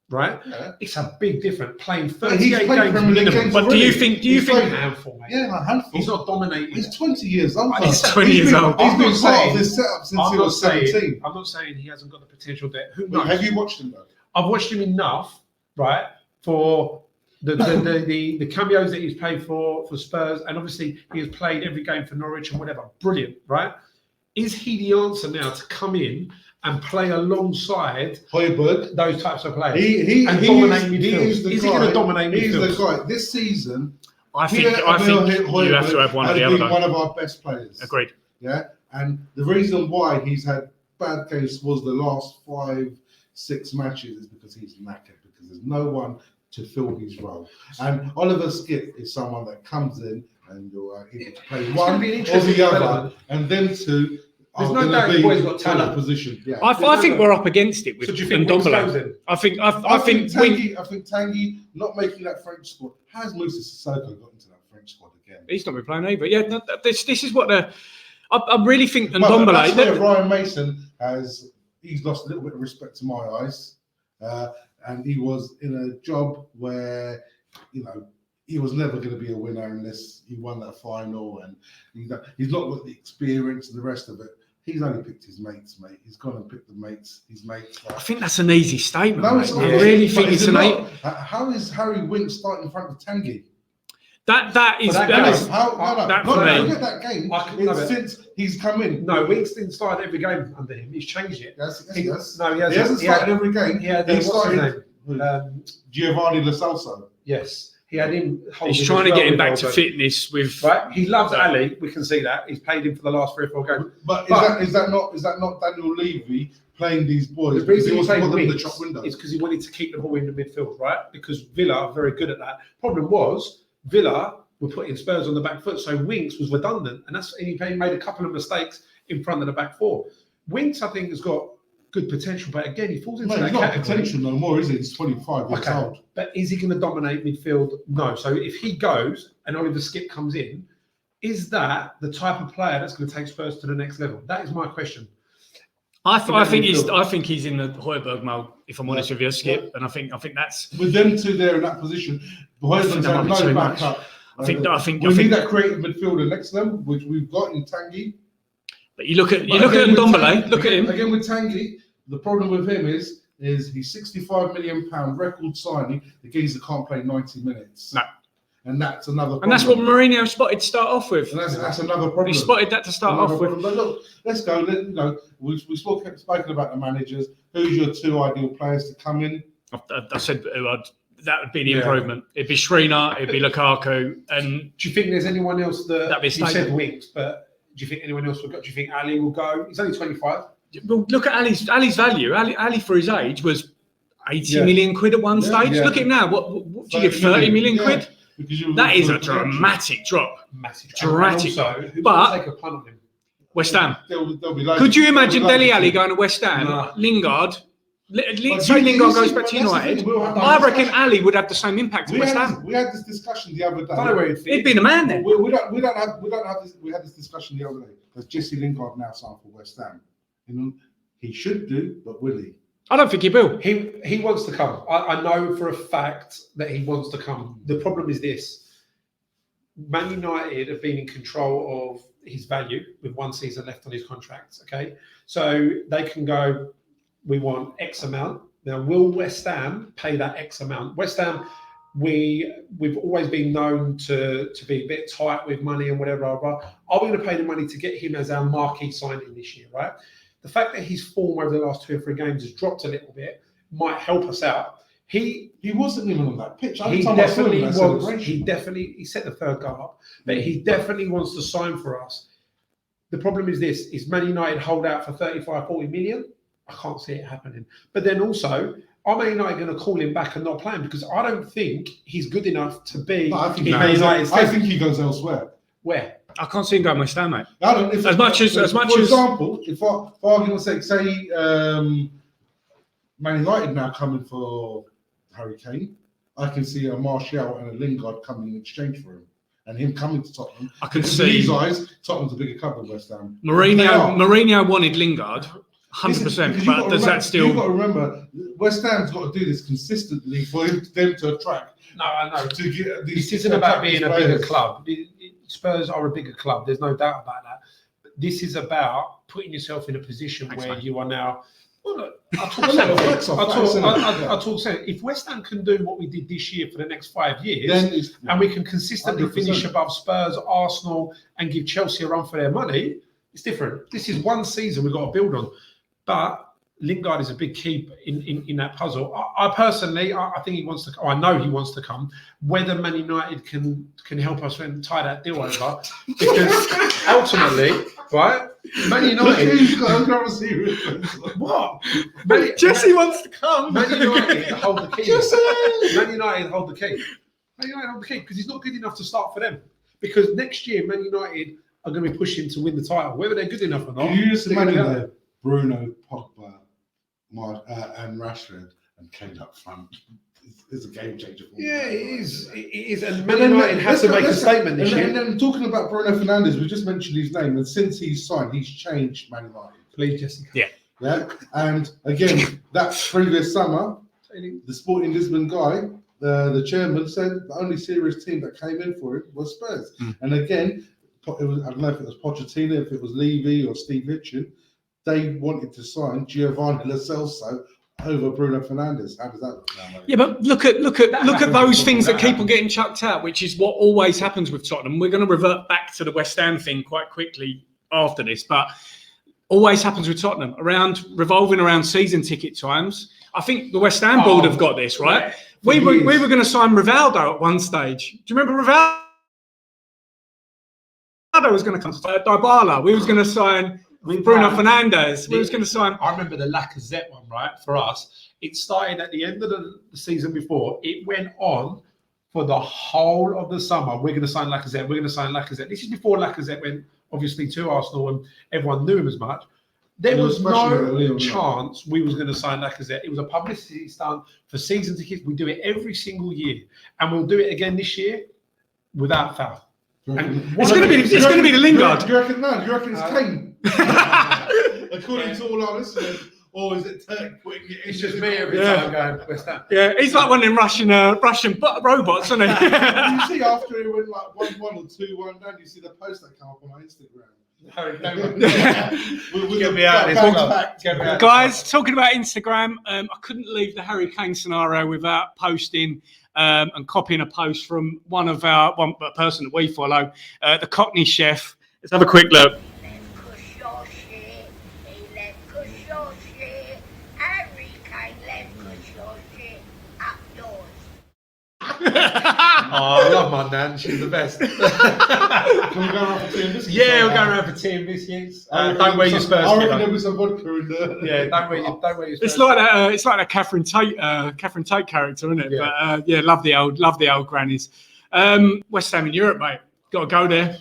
right? Yeah. It's a big difference. Playing He's 38 played games Premier League minimum. games But do already. you think? He's played- a handful, mate? Yeah, a handful. He's not dominating. He's 20 years old. He's 20 years old. He's I'm been not part saying- of this setup since I'm he not was saying. 17. I'm not saying he hasn't got the potential there. Who But knows? have you watched him though? I've watched him enough, right, for the cameos that he's played for Spurs, and obviously he has played every game for Norwich and whatever. Brilliant, right? Is he the answer now to come in and play alongside Højbjerg. those types of players? He and is- dominate he midfield. is the Is he guy- going to dominate He's the midfield? guy. This season, I think you have to have one or the other. One of our best players. Agreed. Yeah, and the reason why he's had bad games was the last 5-6 matches is because he's knackered, because there's no one to fill his role. And Oliver Skip is someone that comes in and you're able to play It's one gonna be an or interesting the other, development. and then two There's are no going doubt to the be boy's got in talent. that position. Yeah. I think we're up against it with So do you think Winks Ndombele. goes in? I think Tanguy not making that French squad. Has Moussa Sissoko got into that French squad again? he's not been playing either. Yeah, no, this is what I really think But that's where Ndombele. Ryan Mason he's lost a little bit of respect to my eyes, and he was in a job where he was never going to be a winner unless he won that final, and he's not got the experience and the rest of it. He's only picked his mates, mate. He's gone and picked his mates. I think that's an easy statement. No, Mate. it's not. I really think But it's is it an not? eight. How is Harry Winks starting in front of Tanguy? That is But that is That for me. Look at that game. Since he's come in. No, Winks didn't start every game under him. He's changed it. Yes. He hasn't He hasn't started every game. He had He what's his started name? Giovanni Lo Celso. Yes, he had him. He's trying to get him back to fitness with. Right, he loves Ali. We can see that. He's played him for the last 3 or 4 games. But is that not Daniel Levy playing these boys? The reason he he's wants to playing put them in the Winks shop window. is because he wanted to keep the ball in the midfield, right? Because Villa are very good at that. Problem was Villa were putting Spurs on the back foot, so Winks was redundant, and he made a couple of mistakes in front of the back four. Winks, I think, has got good potential, but again, he falls into No, that he's not category. potential no more, is he? He's 25 years old. But is he going to dominate midfield? No. So if he goes and Oliver Skip comes in, is that the type of player that's going to take Spurs to the next level? That is my question. I think he's in the Højbjerg mold. If I'm honest with you, Skip, and I think that's. With them two there in that position, Højbjerg's had no backup. I think we need that creative midfielder next to them, which we've got in Tanguy. But you look at Ndombele. Look at him again with Tanguy. The problem with him is he's £65 million record signing. The geezer can't play 90 minutes. No. And that's another problem. And that's what Mourinho spotted to start off with. And that's another problem. He spotted that to start off with. But look, let's go. We've spoken about the managers. Who's your 2 ideal players to come in? I said that would be the improvement. It'd be Shrina, it'd be Lukaku, and do you think there's anyone else that you said Winks, but do you think anyone else will go? Do you think Ali will go? He's only 25. Well, look at Ali's value. Ali for his age was 80 million quid at one stage. Yeah. Look at now. What do you give? 30 million quid? That is a dramatic drop. Massive. Dramatic. Also, who But will take a punt on him? West Ham. There'll be loads Could you imagine there'll be Dele loads Alli of- going to West Ham? No. Lingard. But Say you Lingard see, goes back to that's the United. thing, we'll have I that reckon discussion. Ali would have the same impact at We West had, Ham. this, we had this discussion the other day. I don't know where He'd been a man then. We don't have this. We had this discussion the other day. Does Jesse Lingard now sign for West Ham? He should do, but will he? I don't think he will. He wants to come. I know for a fact that he wants to come. The problem is this. Man United have been in control of his value with 1 season left on his contract. Okay, so they can go, we want X amount. Now, will West Ham pay that X amount? West Ham, We've always been known to be a bit tight with money and whatever. Are we going to pay the money to get him as our marquee signing this year, right? The fact that his form over the last 2 or 3 games has dropped a little bit might help us out. He wasn't even on that pitch. He definitely he set the 3rd goal up, but he definitely wants to sign for us. The problem is this: is Man United hold out for 35, 40 million? I can't see it happening. But then also, are Man United going to call him back and not play him? Because I don't think he's good enough to be I think he goes elsewhere. Where? I can't see him going West Ham, mate. For example, if for argument's sake, say Man United now coming for Harry Kane, I can see a Martial and a Lingard coming in exchange for him, and him coming to Tottenham. I can see. In these eyes, Tottenham's a bigger club than West Ham. Mourinho wanted Lingard. 100%, but does that still? You've got to remember, West Ham's got to do this consistently for them to attract. No, I know. To get this isn't about being a bigger club. Spurs are a bigger club. There's no doubt about that. But this is about putting yourself in a position where you are now. Well, look, I'll talk sense. If West Ham can do what we did this year for the next 5 years, and we can consistently 100%. Finish above Spurs, Arsenal, and give Chelsea a run for their money, it's different. This is one season we've got to build on. But Lingard is a big key in that puzzle. I personally, I think he wants to. I know he wants to come. Whether Man United can help us and tie that deal over, because ultimately, right? Man United. What? Jesse wants to come. Man United hold the key. Man United hold the key. Man United hold the key because he's not good enough to start for them. Because next year, Man United are going to be pushing to win the title, whether they're good enough or not. You just imagine that Bruno, Pogba, and Rashford and Kane up front is a game changer. Yeah, it is. It is. And Man United has to make a statement this year. And then talking about Bruno Fernandes, we just mentioned his name, and since he's signed, he's changed Man United. Please, Jessica. Yeah. And again, that previous summer, the Sporting Lisbon guy, the chairman said the only serious team that came in for it was Spurs. And again, I don't know if it was Pochettino, if it was Levy or Steve Hitchen, they wanted to sign Giovanni Lo Celso over Bruno Fernandes. How does that look now, mate? Yeah, but look at those things that keep on getting chucked out, which is what always happens with Tottenham. We're going to revert back to the West Ham thing quite quickly after this, but always happens with Tottenham revolving around season ticket times. I think the West Ham board have got this right. We were going to sign Rivaldo at one stage. Do you remember Rivaldo was going to come? Dybala. We was going to sign Bruno Fernandes. We was going to sign. I remember the Lacazette one, right? For us, it started at the end of the season before. It went on for the whole of the summer. We're going to sign Lacazette. We're going to sign Lacazette. This is before Lacazette went, obviously, to Arsenal and everyone knew him as much. There was no chance we was going to sign Lacazette. It was a publicity stunt for season tickets. We do it every single year, and we'll do it again this year without foul. It's going to be the Lingard. Do you reckon it's Kane? According to all our listeners, or is it Turk putting it in? It's just me every time going West Ham. Yeah, he's like one of them Russian robots, isn't he? You see, after he went like 1-1 or 2-1 down, you see the post that come up on my Instagram. Guys, talking about Instagram, I couldn't leave the Harry Kane scenario without posting and copying a post from one person that we follow, the Cockney chef. Let's have a quick look. I love my nan. She's the best. Can we go around for tea and biscuits? Yeah, we'll go around for tea and biscuits. Don't wear your Spurs. I reckon there'll be some vodka in there. Yeah, don't wear your Spurs. It's like that Catherine Tate character, isn't it? Yeah. But love the old grannies. West Ham in Europe, mate. Got to go there.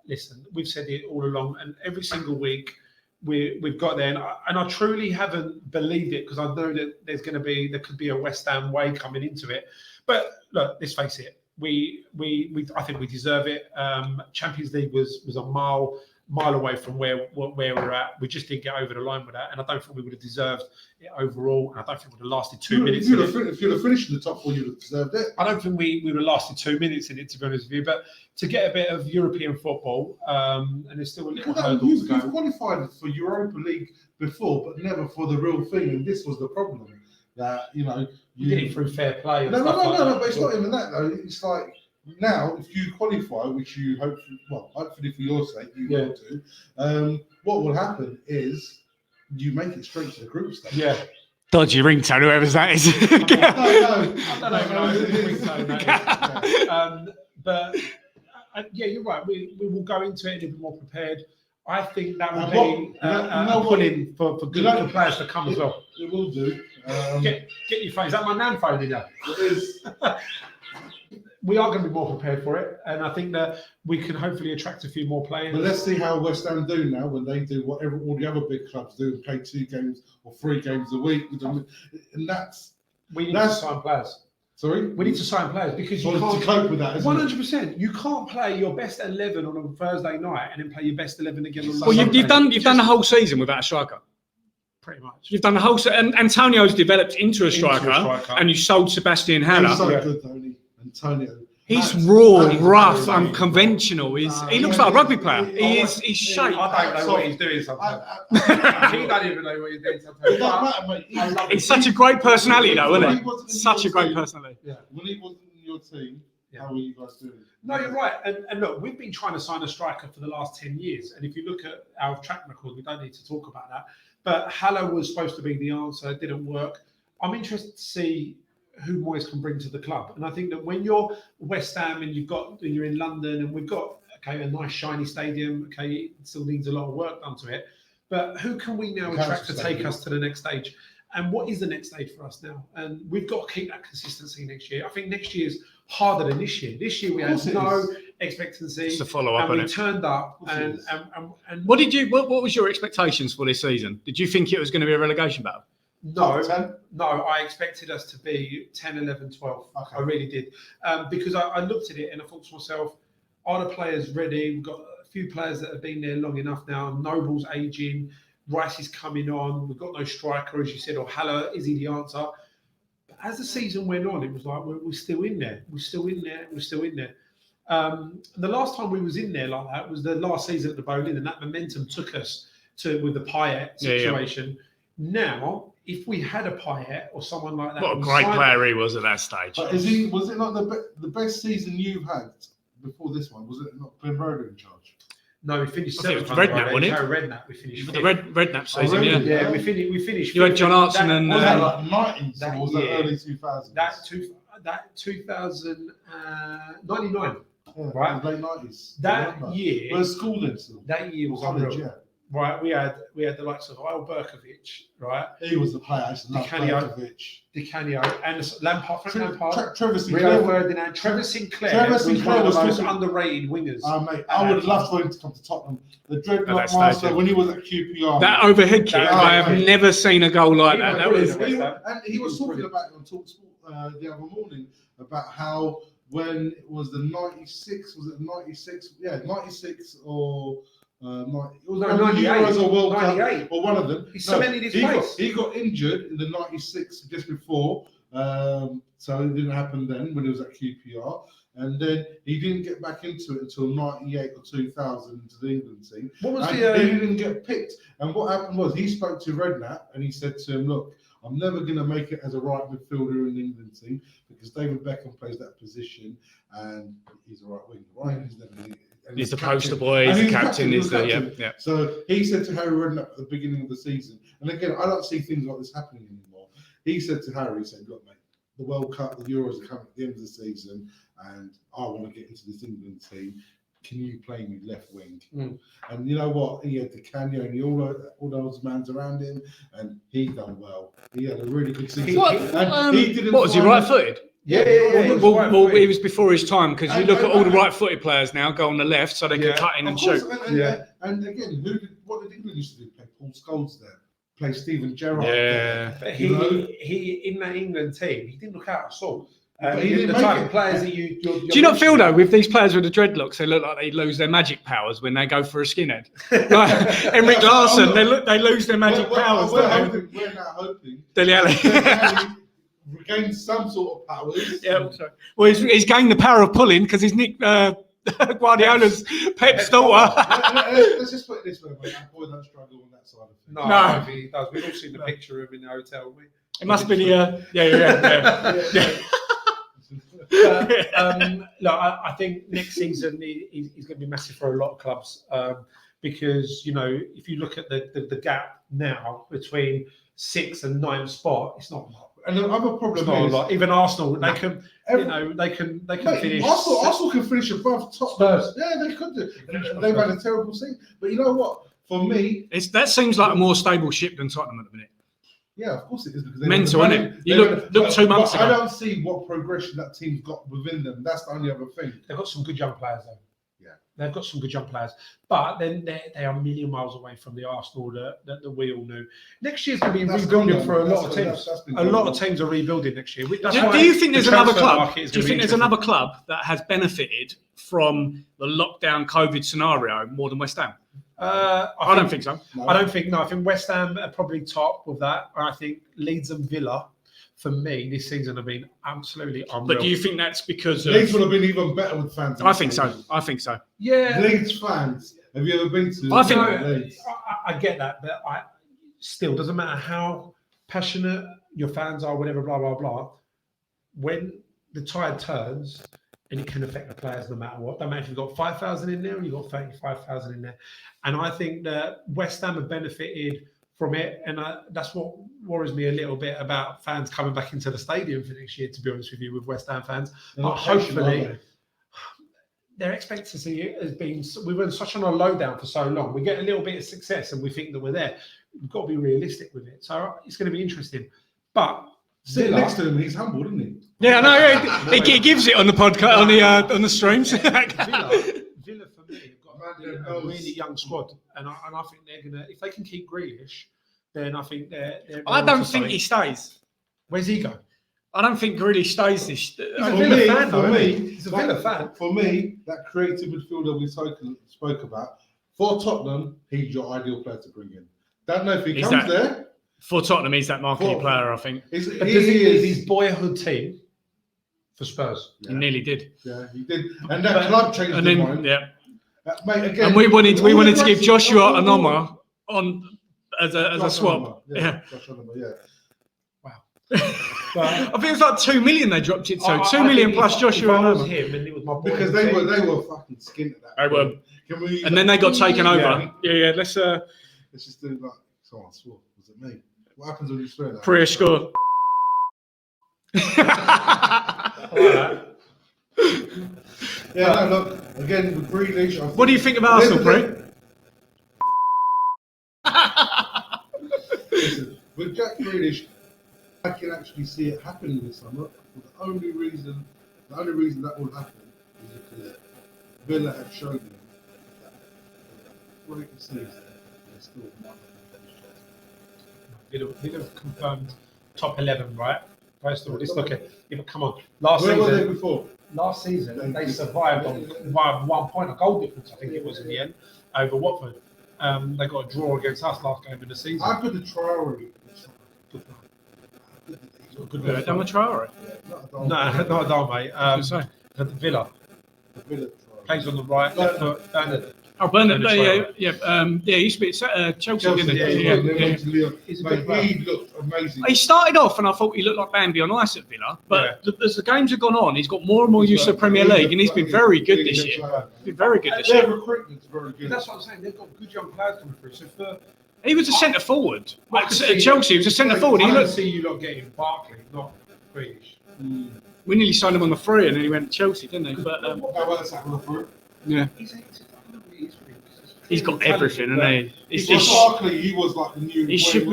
Listen, we've said it all along, and every single week we've got there, and I truly haven't believed it because I know that there could be a West Ham way coming into it. But look, let's face it, I think we deserve it. Champions League was a mile away from where we're at. We just didn't get over the line with that, and I don't think we would have deserved it overall. And I don't think it would have lasted 2 minutes. If you'd have finished in the top four, you'd have deserved it. I don't think we would have lasted 2 minutes in it, to be honest with you. But to get a bit of European football, and there's still a little hurdle to go. You've qualified for Europa League before, but never for the real thing, and this was the problem. that you get it through fair play. No, but it's not even that though. It's like now, if you qualify, which you hopefully for your sake you will do, what will happen is you make it straight to the group stage. Yeah. Dodgy ringtone, whoever's that is. I don't know who's ringtone that is. But you're right. We will go into it a little bit more prepared. I think that will be a pull-in for good players to come as well. It will do. Get your phone. Is that my nan phone in there? It is. We are going to be more prepared for it, and I think that we can hopefully attract a few more players. But let's see how West Ham do now when they do what all the other big clubs do and play 2 games or 3 games a week. And we need to sign players. Sorry? We need to sign players because you can't to cope with that. 100%. You can't play your best 11 on a Thursday night and then play your best 11 again on Well, you've done the whole season without a striker. Pretty much. You've done the whole season. And Antonio's developed into a striker, and you sold Sebastian Haller. He's so good, Tony. Antonio. He's raw, rough, unconventional. He looks like a rugby player. He's shaped. I don't know what he's doing sometimes. He don't even know what he's doing sometimes. It doesn't matter, mate. He's such a great personality, though, isn't he? Such a great personality. Yeah. When he wasn't in your team, how were you guys doing? No, you're right. And look, we've been trying to sign a striker for the last 10 years. And if you look at our track record, we don't need to talk about that. But Haller was supposed to be the answer. It didn't work. I'm interested to see who Moyes can bring to the club. And I think that when you're West Ham and you're in London and we've got, a nice shiny stadium, it still needs a lot of work done to it. But who can we now attract to take us to the next stage? And what is the next stage for us now? And we've got to keep that consistency next year. I think next year is harder than this year. This year we had no expectancy. It's a follow-up, and we turned up. And what was your expectations for this season? Did you think it was going to be a relegation battle? No, I expected us to be 10, 11, 12. Okay. I really did. Because I looked at it and I thought to myself, are the players ready? We've got a few players that have been there long enough now. Noble's aging. Rice is coming on. We've got no striker, as you said, or Haller, is he the answer? But as the season went on, it was like, we're still in there. We're still in there. We're still in there. The last time we was in there like that was the last season at the Bowling, and that momentum took us with the Payet situation. Now, if we had a Payet or someone like that, what a great player he was at that stage. But was it not the best season you've had before this one? Was it not Ben Roder in charge? No, we finished 7th. Redknapp, wasn't it? Redknapp, we finished 5th. The Redknapp season, yeah, we finished. You had John Hartson and was that like 90s or was that early 2000s? That 2099. Yeah, right, late 90s. That year, we're school then still. That year was college, unreal. yeah. Right, we had the likes of Al Berkovic, right? He was the player. Di Canio, and Lampard, Trevor Sinclair, Rio Ferdinand, Trevor Sinclair was one of the most underrated wingers. Mate, I would love for him to come to Tottenham. The Dreadnought Master when he was at QPR. That overhead kick, I have never seen a goal like that. And he was talking about it on TalkSport the other morning about how when it was the 96, was it 96? Yeah, 96 or. It was 98 Euros or World Cup or one of them. He cemented his place. He got injured in the 96 just before, so it didn't happen then when he was at QPR, and then he didn't get back into it until 98 or 2000 into the England team. What was he didn't get picked, and what happened was he spoke to Redknapp and he said to him, "Look, I'm never going to make it as a right midfielder in the England team because David Beckham plays that position and he's a right winger, right? He's the poster boy, he's the captain, yeah. So he said to Harry Redknapp at the beginning of the season, and again, I don't see things like this happening anymore. He said to Harry, he said, "Look, mate, the World Cup, the Euros are coming at the end of the season, and I want to get into this England team. Can you play me left wing?" And you know what? He had the Canyon and all those mans around him, and he done well. He had a really good season. What was he, right-footed? Yeah. Well, it was before his time because you look at all the right-footed players now go on the left so they can cut in and shoot. And again, what did England used to do? Play Paul Scholes there, play Steven Gerrard. Yeah, but he in that England team, he didn't look out at all. The type of players that you. Do you not feel though with these players with the dreadlocks, they look like they lose their magic powers when they go for a skinhead? Like Henrik Larsson, they lose their magic powers. We're now hoping. Dele Alli. Regain some sort of powers. Yeah, sorry. Well, he's gained the power of pulling because he's Nick Guardiola's Pep's daughter. Let's just put it this way, mate. That boy don't struggle on that side of things. No. He does. We've all seen the picture of him in the hotel, haven't we? It must be the yeah. Look, I think next season he's going to be massive for a lot of clubs because if you look at the gap now between 6th and 9th spot, it's not a lot. And the other problem It's not is a lot. Even Arsenal, they can finish. Arsenal can finish above Tottenham. Yeah, they could do. They've had a terrible season, but you know what? For me, that seems like a more stable ship than Tottenham at the minute. Yeah, of course it is. Because mental, isn't it? You look 2 months ago. I don't see what progression that team's got within them. That's the only other thing. They've got some good young players, though. Yeah, they've got some good young players, but then they are a million miles away from the Arsenal that we all knew. Next year's going to be rebuilding for a lot of teams. A lot of teams are rebuilding next year. Do you think there's another club? Do you think there's another club that has benefited from the lockdown COVID scenario more than West Ham? I don't think so. No. I think West Ham are probably top with that. I think Leeds and Villa, for me, this season have been absolutely unreal. But do you think that's because Leeds would have been even better with fans? I think so. Yeah. Leeds fans. Have you ever been to? I think Leeds? I get that, but I still doesn't matter how passionate your fans are, whatever, blah blah blah. When the tide turns, and it can affect the players no matter what. No matter if you've got 5,000 in there or you've got 35,000 in there. And I think that West Ham have benefited from it. And that's what worries me a little bit about fans coming back into the stadium for next year, to be honest with you, with West Ham fans. But hopefully, their expectancy has been, we've been such on a low down for so long. We get a little bit of success and we think that we're there. We've got to be realistic with it. So it's going to be interesting. But sitting next to him, he's humble, isn't he? Yeah, no, he gives it on the podcast, on the streams. Villa for me have got a really young squad, and I think they're gonna, if they can keep Grealish, then I think they're I don't think he stays. Where's he go? I don't think Grealish stays this. He's a Villa fan. For me, that creative midfielder we spoke about, for Tottenham, he's your ideal player to bring in. Don't know if he comes there. For Tottenham, he's that marquee player, I think. But does he leave his boyhood team for Spurs? Yeah. He nearly did. Yeah, he did. And that club changed their mind. Yeah. Mate, again, and we wanted to give Joshua Anoma on as a swap. Yeah. Wow. I think it was like 2 million they dropped it to. 2 million plus Joshua Anoma. Him and it was my boy. Because they were fucking skint at that. They were. And then they got taken over. Yeah. Let's just do like someone swore. Was it me? What happens when you swear that? Priya score. Yeah, no, look, again, with Grealish... What do you think of Arsenal, Pri? Listen, with Jack Grealish, I can actually see it happening this summer. The only reason that will happen is because Villa have shown them that great season, they're still not. Villa have confirmed top 11, right? First of all, let's look at it. Come on. Where were they before? Last season, they survived by 1 point, a goal difference, I think it was in the end, over Watford. They got a draw against us last game of the season. I put the Traore. Good done with Traore? No, not at all, mate. The Villa. Plays on the right, left foot, Bernard. Oh, Bernard, he used to be at Chelsea, didn't he? He looked amazing. He started off and I thought he looked like Bambi on ice at Villa, but as the games have gone on, he's got more and more use of Premier League and he's been very good this year. Their recruitment's very good. That's what I'm saying, they've got good young players coming through. So he was a centre forward. At Chelsea, he was a centre forward. I see you lot getting Barkley, not Grealish. We nearly signed him on the free and then he went to Chelsea, didn't he? But yeah. He's got everything, and Barkley, he was like the new. He should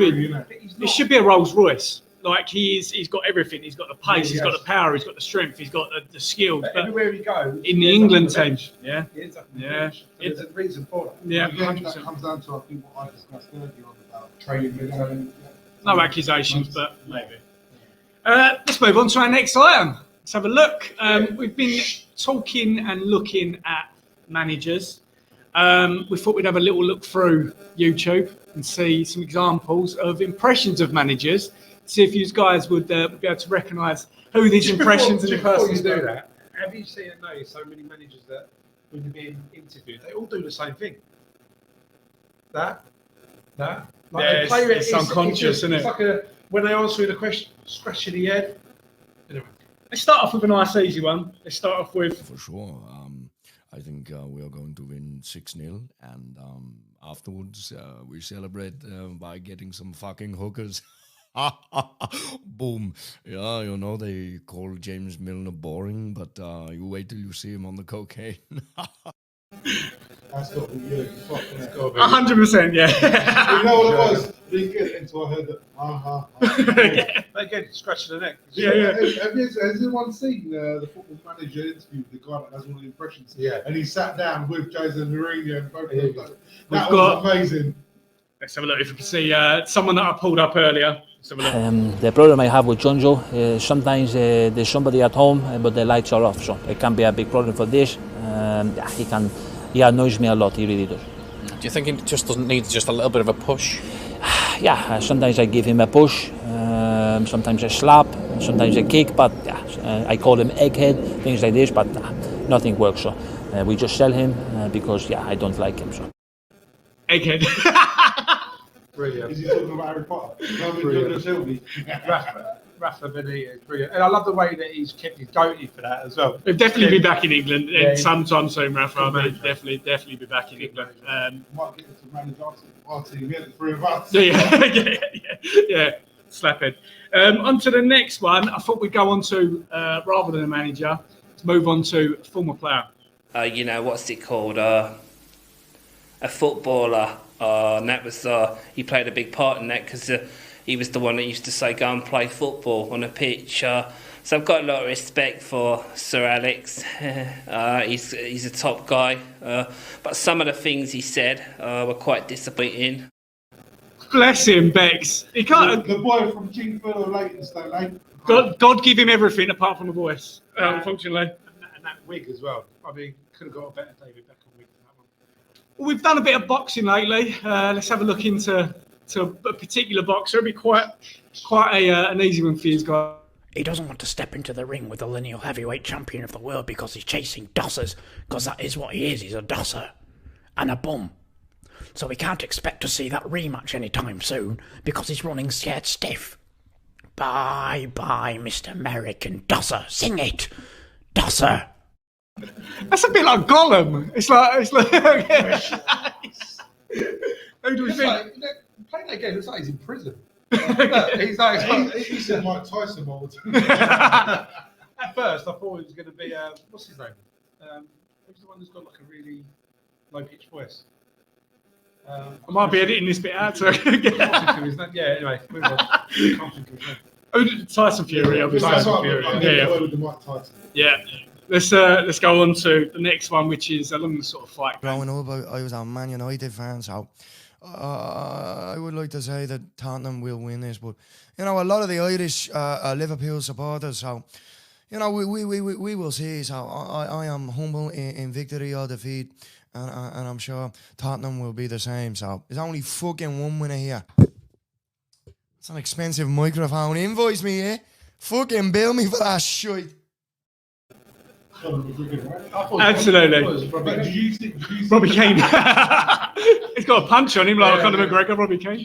be a Rolls Royce. Like he's got everything. He's got the pace. He's got the power. He's got the strength. He's got the skill. But everywhere he goes, in the England team, yeah. There's a reason for that. Yeah, again, that comes down to I think what I discussed earlier on about training. No accusations, but maybe. Let's move on to our next item. Let's have a look. We've been talking and looking at managers. We thought we'd have a little look through YouTube and see some examples of impressions of managers. See if you guys would be able to recognise who these impressions and the persons do that. Have you seen and noticed so many managers that when you're being interviewed, they all do the same thing? That. Like yeah, it's unconscious, isn't it? It's like when they answer the question, scratching the head. Anyway. Let's start off with a nice easy one. Let's start off with... For sure. I think we are going to win 6-0, and afterwards we celebrate by getting some fucking hookers. Boom. Yeah, you know, they call James Milner boring, but you wait till you see him on the cocaine. That's got to be you. 100%, yeah. You know what it was? Really good until I heard that. Yeah. Again, scratching the neck. Yeah. Has anyone seen the football manager interview with the guy that does all the impressions? Yeah. And he sat down with Jose Mourinho and both of them. That got- was amazing. Let's have a look if we can see someone that I pulled up earlier. Let's have a look. The problem I have with Jonjo, sometimes there's somebody at home, but the lights are off, so it can be a big problem for this. He annoys me a lot, he really does. Do you think he just doesn't need just a little bit of a push? Yeah, sometimes I give him a push, sometimes a slap, sometimes a kick, but I call him egghead, things like this, but nothing works. So we just sell him because I don't like him. So. Egghead. Brilliant. Is he talking about Harry Potter? Shelby. Rafa Benitez, brilliant. And I love the way that he's kept his goatee for that as well. He'll definitely be back in England sometime soon, Rafa. I mean, Manager. definitely be back in England. Might get to manage our team. We had the three of us. Yeah. Slaphead. On to the next one. I thought we'd go on to, rather than a manager, let's move on to a former player. What's it called? A footballer. And that was, he played a big part in that because he was the one that used to say, go and play football on a pitch. So I've got a lot of respect for Sir Alex. He's a top guy. But some of the things he said were quite disappointing. Bless him, Bex. He can't. The boy from Chingford or Leytonstone, eh? God give him everything apart from a voice, unfortunately. And that wig as well. I mean, could have got a better David Beckham wig than that one. Well, we've done a bit of boxing lately. Let's have a look into a particular boxer. It'll be quite an easy one for you guys. He doesn't want to step into the ring with the lineal heavyweight champion of the world because he's chasing dossers, because that is what he is. He's a dosser and a bum. So we can't expect to see that rematch anytime soon because he's running scared stiff. Bye, Mr. American Dosser. Sing it, Dosser. That's a bit like Gollum. It's like who do we think? Playing that game, looks like he's in prison. He said Mike Tyson mold. At first, I thought it was going to be, what's his name? Who's the one who's got like a really low-pitched voice? I might be editing this bit out. So anyway, move on. Tyson Fury, obviously. Tyson Fury. Yeah. Let's go on to the next one, which is along the sort of fight. Growing up, I was a Man United fan, so I would like to say that Tottenham will win this, but a lot of the Irish Liverpool supporters, so we will see. So I am humble in victory or defeat, and I'm sure Tottenham will be the same. So there's only fucking one winner here. It's an expensive microphone. Invoice me, eh? Fucking bill me for that shit. Absolutely. Robbie Kane. He's got a punch on him like Conor McGregor, Robbie Kane.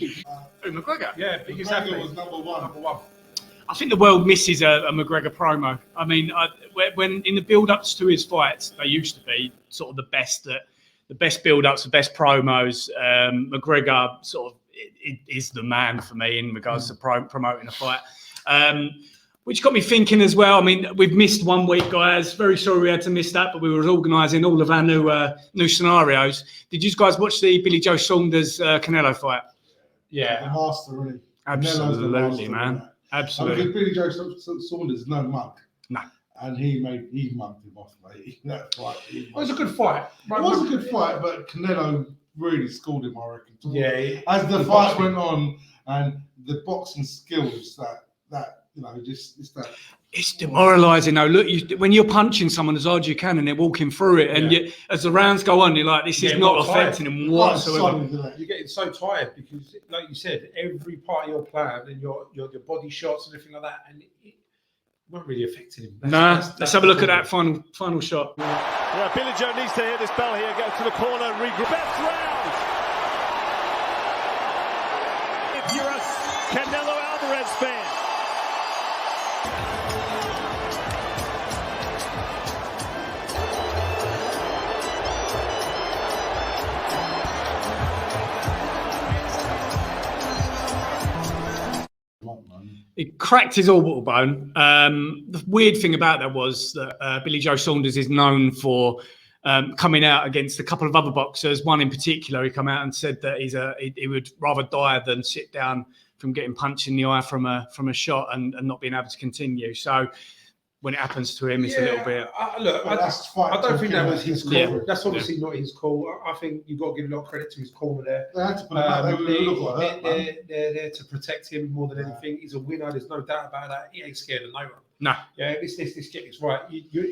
McGregor? Yeah, because McGregor was number one. I think the world misses a McGregor promo. I mean, when in the build-ups to his fights, they used to be sort of the best build-ups, the best promos. McGregor sort of is the man for me in regards to promoting a fight. Which got me thinking as well. I mean, we've missed 1 week, guys. Very sorry we had to miss that, but we were organising all of our new scenarios. Did you guys watch the Billy Jo Saunders Canelo fight? Yeah, the master, really. Absolutely, man. Absolutely. I mean, Billy Jo Saunders is no mug. No. And he mugged him off, mate. That fight. It was a good fight. It was a good fight, but Canelo really schooled him, I reckon. Yeah. As the fight went on, and the boxing skills that. It's demoralising though. Look, when you're punching someone as hard as you can and they're walking through it, and as the rounds go on, you're like, this is not affecting him whatsoever. You're getting so tired because, like you said, every part of your plan and your body shots and everything like that, and it won't really affect him. Let's have a look at that final shot. Yeah, Billy Jo needs to hear this bell here, go to the corner, regroup. Best round! If you're a Canelo Alvarez fan, cracked his orbital bone. The weird thing about that was that Billy Jo Saunders is known for coming out against a couple of other boxers. One in particular, he come out and said that he would rather die than sit down from getting punched in the eye from a shot and not being able to continue. So when it happens to him, it's a little bit. I don't think that was his call. Yeah. That's obviously not his call. I think you've got to give a lot of credit to his corner there. They're there to protect him more than anything. He's a winner. There's no doubt about that. He ain't scared of no one. No. Yeah, let's get this right.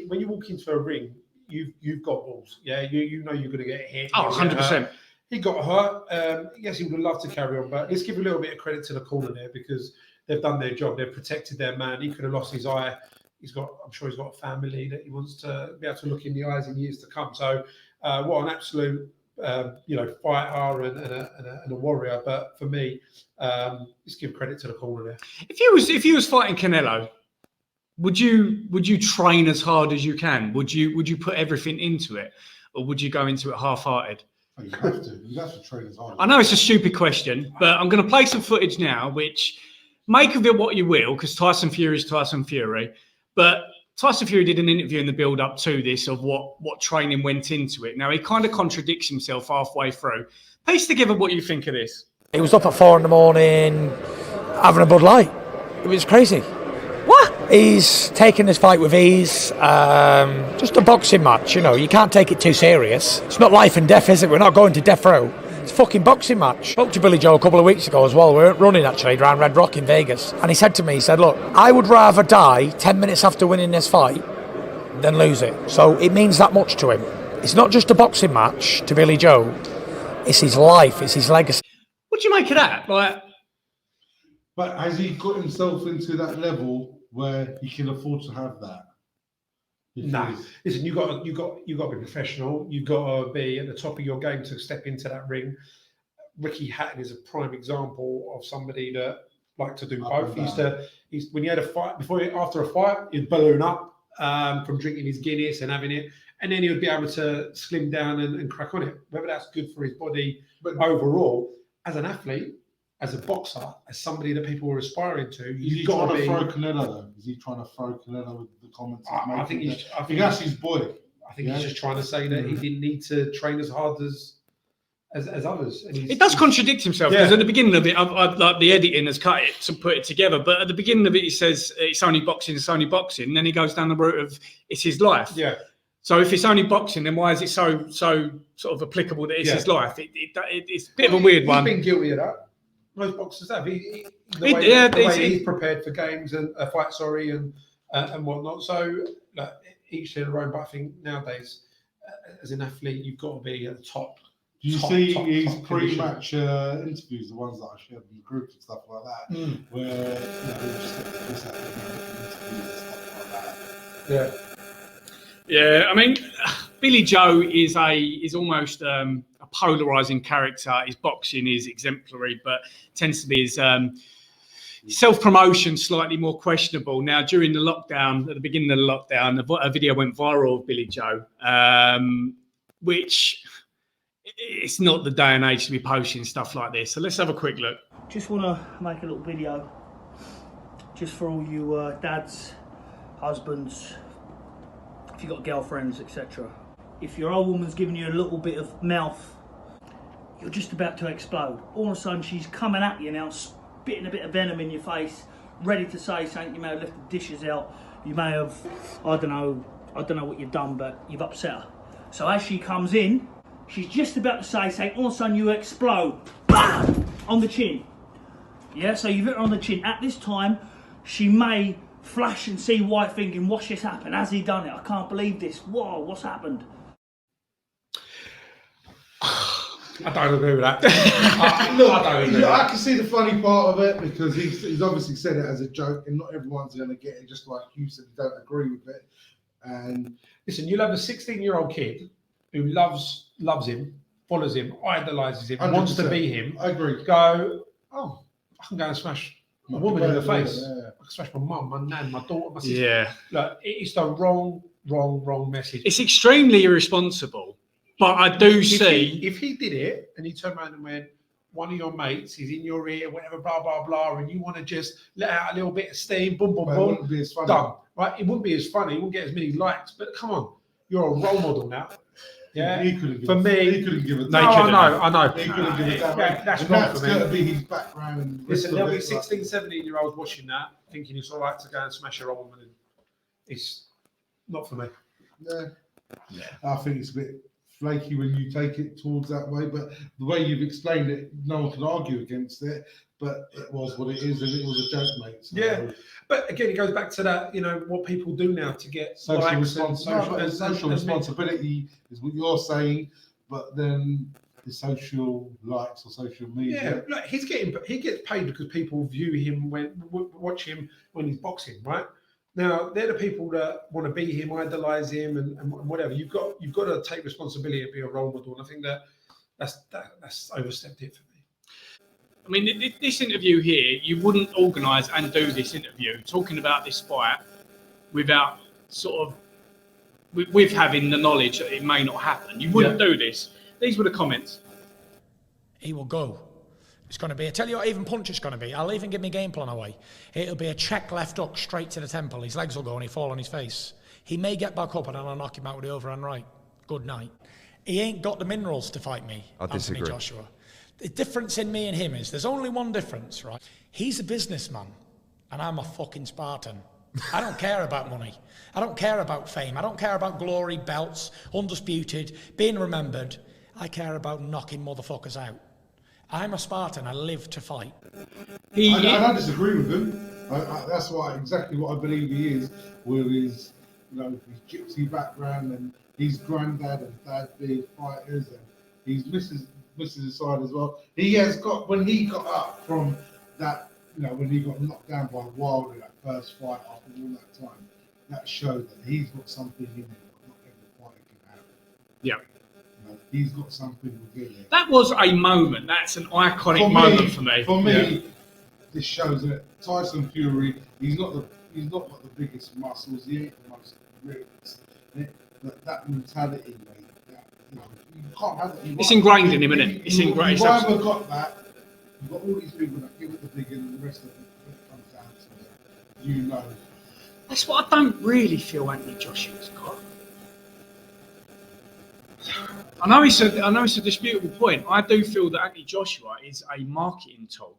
When you walk into a ring, you've got balls. Yeah, you know you're going to get hit. Oh, 100%. He got hurt. Yes, he would have loved to carry on, but let's give a little bit of credit to the corner there because they've done their job. They've protected their man. He could have lost his eye. I'm sure he's got a family that he wants to be able to look in the eyes in years to come. So, what an absolute, fighter and a warrior. But for me, let's give credit to the corner there. If you was fighting Canelo, would you train as hard as you can? Would you put everything into it, or would you go into it half-hearted? You have to. You have to train as hard. I know it's a stupid question, but I'm going to play some footage now, which make of it what you will, because Tyson Fury is Tyson Fury. But Tyson Fury did an interview in the build-up to this of what training went into it. Now, he kind of contradicts himself halfway through. Piece together what you think of this. He was up at 4 a.m, having a Bud Light. It was crazy. What? He's taking this fight with ease. Just a boxing match, You can't take it too serious. It's not life and death, is it? We're not going to death row. It's a fucking boxing match. Spoke to Billy Jo a couple of weeks ago as well. We were running actually around Red Rock in Vegas. And he said to me, look, I would rather die 10 minutes after winning this fight than lose it. So it means that much to him. It's not just a boxing match to Billy Jo. It's his life. It's his legacy. What do you make of that? But has he got himself into that level where he can afford to have that? No, listen. You got to be professional. You've got to be at the top of your game to step into that ring. Ricky Hatton is a prime example of somebody that liked to do both. When he had a fight after a fight, he'd balloon up from drinking his Guinness and having it, and then he would be able to slim down and crack on it. Whether that's good for his body, but overall, as an athlete, as a boxer, as somebody that people were aspiring to, you've got to throw Canelo though. Is he trying to throw Canelo with the comments? I think that's his boy. I think he's just trying to say that he didn't need to train as hard as others. It does contradict himself because at the beginning of it, I've like the editing has cut it to put it together. But at the beginning of it, he says it's only boxing, it's only boxing. And then he goes down the route of it's his life. Yeah. So if it's only boxing, then why is it so sort of applicable that it's his life? It's a bit of a weird one. He's been guilty of that. Most boxers have. The way he's prepared for games and a fight, and whatnot. So each to their own. But I think nowadays, as an athlete, you've got to be at the top. Do you see his pre-match interviews, the ones that I shared in the group and stuff like that, where just interviews and stuff like that? Yeah. I mean, Billy Jo is almost a polarizing character. His boxing is exemplary, but tends to be his self-promotion slightly more questionable. Now, during the lockdown, at the beginning of the lockdown, a video went viral of Billy Jo, which it's not the day and age to be posting stuff like this. So let's have a quick look. Just want to make a little video just for all you dads, husbands, if you've got girlfriends, etc. If your old woman's giving you a little bit of mouth, you're just about to explode. All of a sudden she's coming at you now, spitting a bit of venom in your face, ready to say something. You may have left the dishes out, you may have, I don't know what you've done, but you've upset her. So as she comes in, she's just about to say something, all of a sudden you explode, BAM! On the chin. Yeah, so you've hit her on the chin. At this time, she may flash and see white thinking, what's just happened? Has he done it? I can't believe this. Whoa, what's happened? I don't agree with that. I can see the funny part of it because he's obviously said it as a joke, and not everyone's going to get it. Just like you said, you don't agree with it. And listen, you'll have a 16-year-old kid who loves him, follows him, idolises him, 100%. Wants to be him. I agree. Go, I can go and smash a woman in the face. Yeah. I can smash my mum, my nan, my daughter, my sister. Yeah. Look, it's the wrong message. It's extremely irresponsible. But I do see if he did it and he turned around and went, one of your mates is in your ear, whatever, blah, blah, blah, and you want to just let out a little bit of steam, boom, boom, But it boom, wouldn't be as funny. done. Right? It wouldn't be as funny. It wouldn't get as many likes. But come on, you're a role model now. Yeah, he couldn't give for me, he couldn't give a no, damn. I know. He couldn't give a damn. Yeah, that's and wrong that's for me. got to be his background. And Listen, there'll be it, 16, 17-year-olds watching that, thinking it's all right to go and smash a woman. And it's not for me. Yeah. I think it's a bit flaky when you take it towards that way, but the way you've explained it, no one can argue against it. But it was what it is, and it was a joke, mate. So, yeah, but again, it goes back to that, what people do now to get social, social responsibility is what you're saying, but then the social likes or social media. Yeah, look, he gets paid because people view him watch him when he's boxing, right? Now they're the people that want to be him, idolize him, and whatever. You've got to take responsibility and be a role model, and I think that's overstepped it for me. I mean, this interview here, you wouldn't organise and do this interview talking about this fight without sort of with having the knowledge that it may not happen. You wouldn't do this. These were the comments. He will go. It's going to be, I tell you what, even punch it's going to be. I'll even give my game plan away. It'll be a check left hook straight to the temple. His legs will go and he'll fall on his face. He may get back up and then I'll knock him out with the overhand right. Good night. He ain't got the minerals to fight me, Anthony Joshua. The difference in me and him is there's only one difference, right? He's a businessman and I'm a fucking Spartan. I don't care about money. I don't care about fame. I don't care about glory, belts, undisputed, being remembered. I care about knocking motherfuckers out. I'm a Spartan. I live to fight. I don't disagree with him. That's exactly what I believe he is, with his, his gypsy background and his granddad and dad being fighters, and his missus side as well. He has got, when he got up from that, when he got knocked down by Wilder in that first fight after all that time, that showed that he's got something in him that not every fighter can have. Yeah. He's got something within him. That was a moment. That's an iconic moment for me. For me, this shows that Tyson Fury, he's not got the biggest muscles, he ain't the most ripped. But that mentality, mate, you can't have it. It's ingrained in him, isn't it? It's ingrained. You've either got that, you've got all these people that give it the big and the rest of it, when it comes down to it, That's what I don't really feel Anthony Joshua's got. I know it's a disputable point. I do feel that Anthony Joshua is a marketing tool,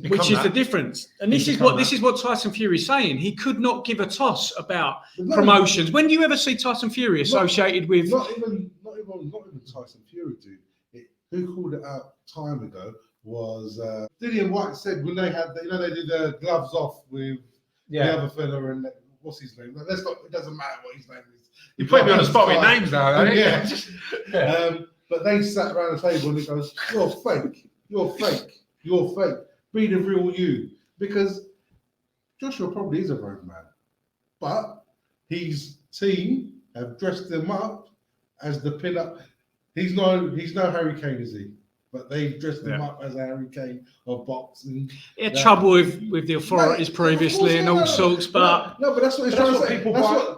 which is the difference. And this is what Tyson Fury is saying. He could not give a toss about promotions. When do you ever see Tyson Fury associated with? Not even Tyson Fury, dude. Who called it out time ago was Dillian White said when they had, they did the gloves off with the other fella and what's his name? It doesn't matter what his name is. You put me on the spot with names now, don't you? But they sat around the table and he goes, "You're fake. You're fake. You're fake. Be the real you." Because Joshua probably is a road man, but his team have dressed him up as the pin-up. He's no Harry Kane, is he? But they've dressed him up as a Harry Kane of boxing. He had trouble with the authorities previously and all sorts, but that's what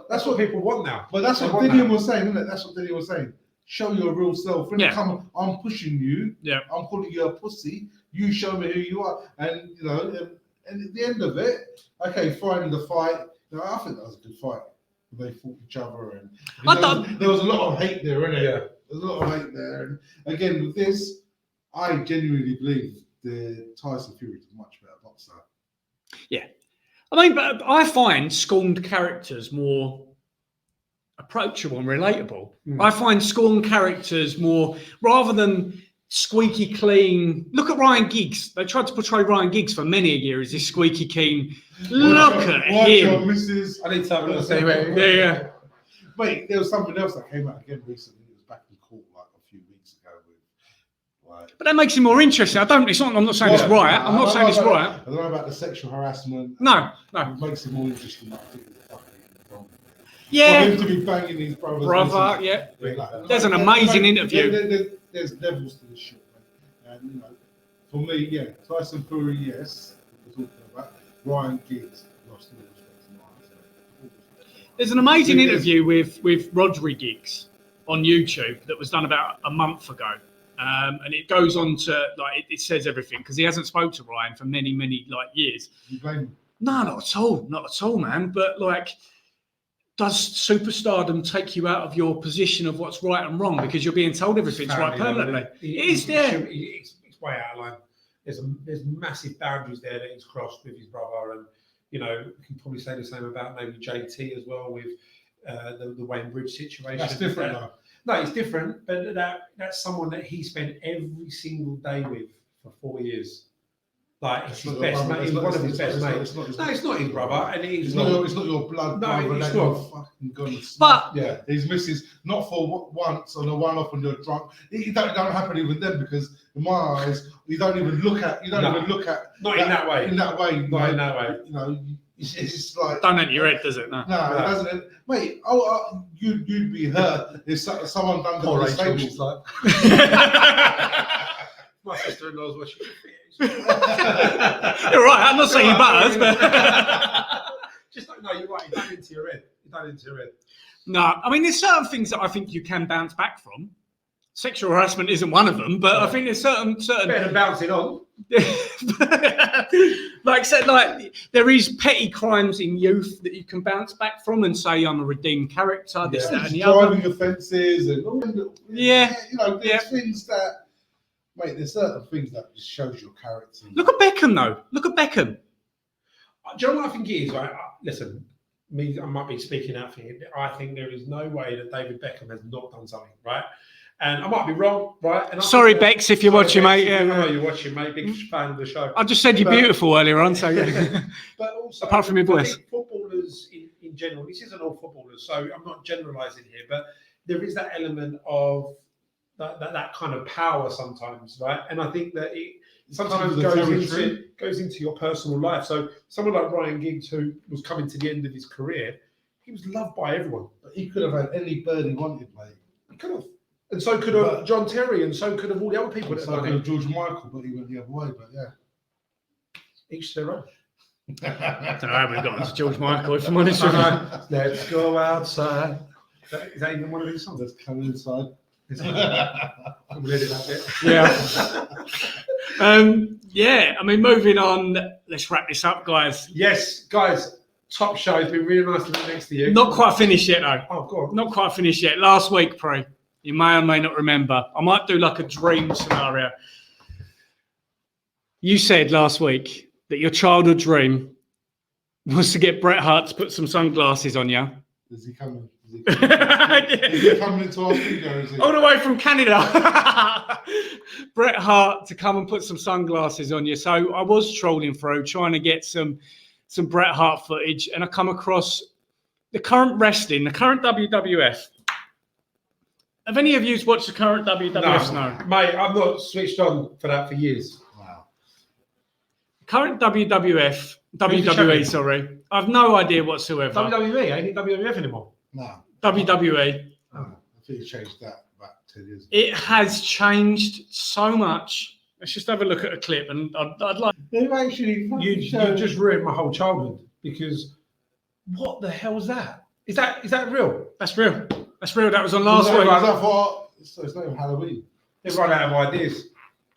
that's what people want now. But that's what Dillian was saying, isn't it? That's what Dillian was saying. Show your real self. Come, I'm pushing you. Yeah. I'm calling you a pussy. You show me who you are. And and at the end of it, okay, fine, the fight. I think that was a good fight. They fought each other, and there was a lot of hate there, isn't it? Yeah. There's a lot of hate there. And again, with this, I genuinely believe the Tyson Fury is a much better boxer. Yeah. I mean, but I find scorned characters more approachable and relatable. I find scorned characters more, rather than squeaky clean. Look at Ryan Giggs. They tried to portray Ryan Giggs for many a year as this squeaky clean. Look at him. I need to have a look. Yeah. Wait, there was something else that came out again recently. It was back in court like a few weeks ago. But that makes it more interesting. I'm not saying it's right. I'm not saying it's right. I don't know about the sexual harassment. No. It makes it more interesting. Yeah. For him to be banging his brother. Yeah. There's an amazing interview. There's levels to this shit, man. And for me, Tyson Fury, yes, we're talking about. Ryan Giggs lost all respect to mine. There's an amazing interview with Rodri Giggs on YouTube that was done about a month ago. and it goes on to like it says everything because he hasn't spoke to Ryan for many like years. You blame him? No, not at all, man. But like, does superstardom take you out of your position of what's right and wrong because you're being told everything's right permanently? It's way out of line. There's massive boundaries there that he's crossed with his brother, and you know, you can probably say the same about maybe JT as well with the Wayne Bridge situation. That's different, though. No, it's different, but that's someone that he spent every single day with for 4 years. Like it's his best mate. He's one of his best mates. No, it's not his brother, and it's not your blood brother. It's not. Fucking gone. But yeah, his missus not for once on a one-off when you're drunk. It don't happen even then because in my eyes, you don't even look at. Not in that way. In that way. Not in that way. You know, it's like don't enter your head, does it? No, it doesn't. Mate, you'd be hurt if someone done Poor the Rachel, table. she's like. My sister-in-law's watching. You're right. I'm not saying he butters, but just like, no, you're right. You done into your head. No, I mean, there's certain things that I think you can bounce back from. Sexual harassment isn't one of them, but I think there's certain better than bouncing on. like there is petty crimes in youth that you can bounce back from and say I'm a redeemed character. This, that, and the other. Driving offences and all. Yeah, you know, there's things that. Mate, there's certain things that just shows your character. Look at Beckham, though. Look at Beckham. Do you know what I think it is? Right? Listen, I might be speaking out for him. I think there is no way that David Beckham has not done something, right? And I might be wrong, right? And sorry, Bex, if you're watching, mate. Yeah, you're watching, mate. Big fan of the show. I just said you're beautiful earlier on, so yeah. But also, apart from your voice, I think footballers in general. This isn't all footballers, so I'm not generalising here, but there is that element of that kind of power sometimes, right? And I think that it sometimes goes into your personal life. So someone like Ryan Giggs, who was coming to the end of his career, he was loved by everyone. But he could have had any bird he wanted, mate. He could have. And so could have John Terry, and so could have all the other people. So could have George Michael, but he went the other way, but yeah. Each their own. I don't know how we got into George Michael, if I'm honest with you. Let's go outside. Is that even one of these songs? Let's come inside. Yeah. I mean, moving on. Let's wrap this up, guys. Yes, guys. Top show. It's been really nice to be next to you. Not quite finished yet, though. Oh, go on. Not quite finished yet. Last week, Pre. You may or may not remember. I might do like a dream scenario. You said last week that your childhood dream was to get Bret Hart to put some sunglasses on you. Is he coming? Is he coming into our studio? Is he? All the way from Canada. Bret Hart to come and put some sunglasses on you. So I was trolling through, trying to get some Bret Hart footage, and I come across the current wrestling, the current WWF. Have any of you watched the current WWF? No. Mate, I've not switched on for that for years. Wow. Current WWF, WWE, sorry. I've no idea whatsoever. WWE, ain't it WWF anymore? No. WWE. Oh, I think you changed that about 10 years ago. It has changed so much. Let's just have a look at a clip, and I'd like. You just ruined my whole childhood because what the hell is that? Is that real? That's real. That's real. That was on last week. So it's not even Halloween. They've run out of ideas.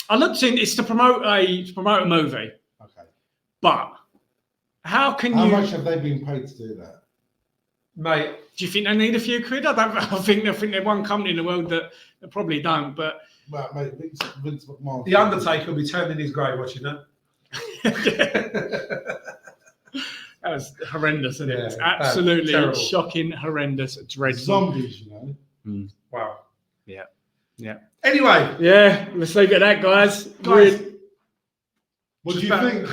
I looked in. It's to promote a movie. Okay. But how much have they been paid to do that, mate? Do you think they need a few quid? I think they're one company in the world that probably don't. But mate, Vince McMahon. The Undertaker will be turning his grave watching that. That was horrendous, isn't it? Yeah, It's absolutely terrible. Shocking, horrendous, dreadful. Zombies, you know. Mm. Wow. Yeah. Anyway. Yeah, let's leave it at that, guys. What do you think?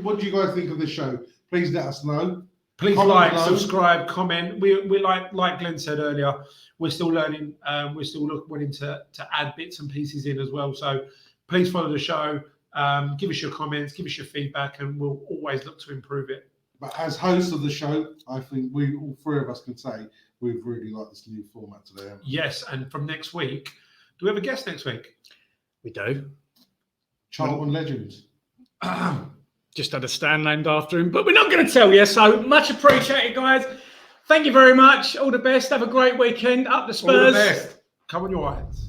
What do you guys think of the show? Please let us know. Please like, subscribe, comment. We're like Glenn said earlier, we're still learning. We're still willing to add bits and pieces in as well. So please follow the show. Give us your comments, give us your feedback, and we'll always look to improve it. But as hosts of the show, I think we all three of us can say we've really liked this new format today. Yes, and from next week, do we have a guest next week? We do. Charlton legend. Just had a stand named after him, but we're not going to tell you. So much appreciated, guys. Thank you very much. All the best. Have a great weekend. Up the Spurs. All the best. Come on your Whites.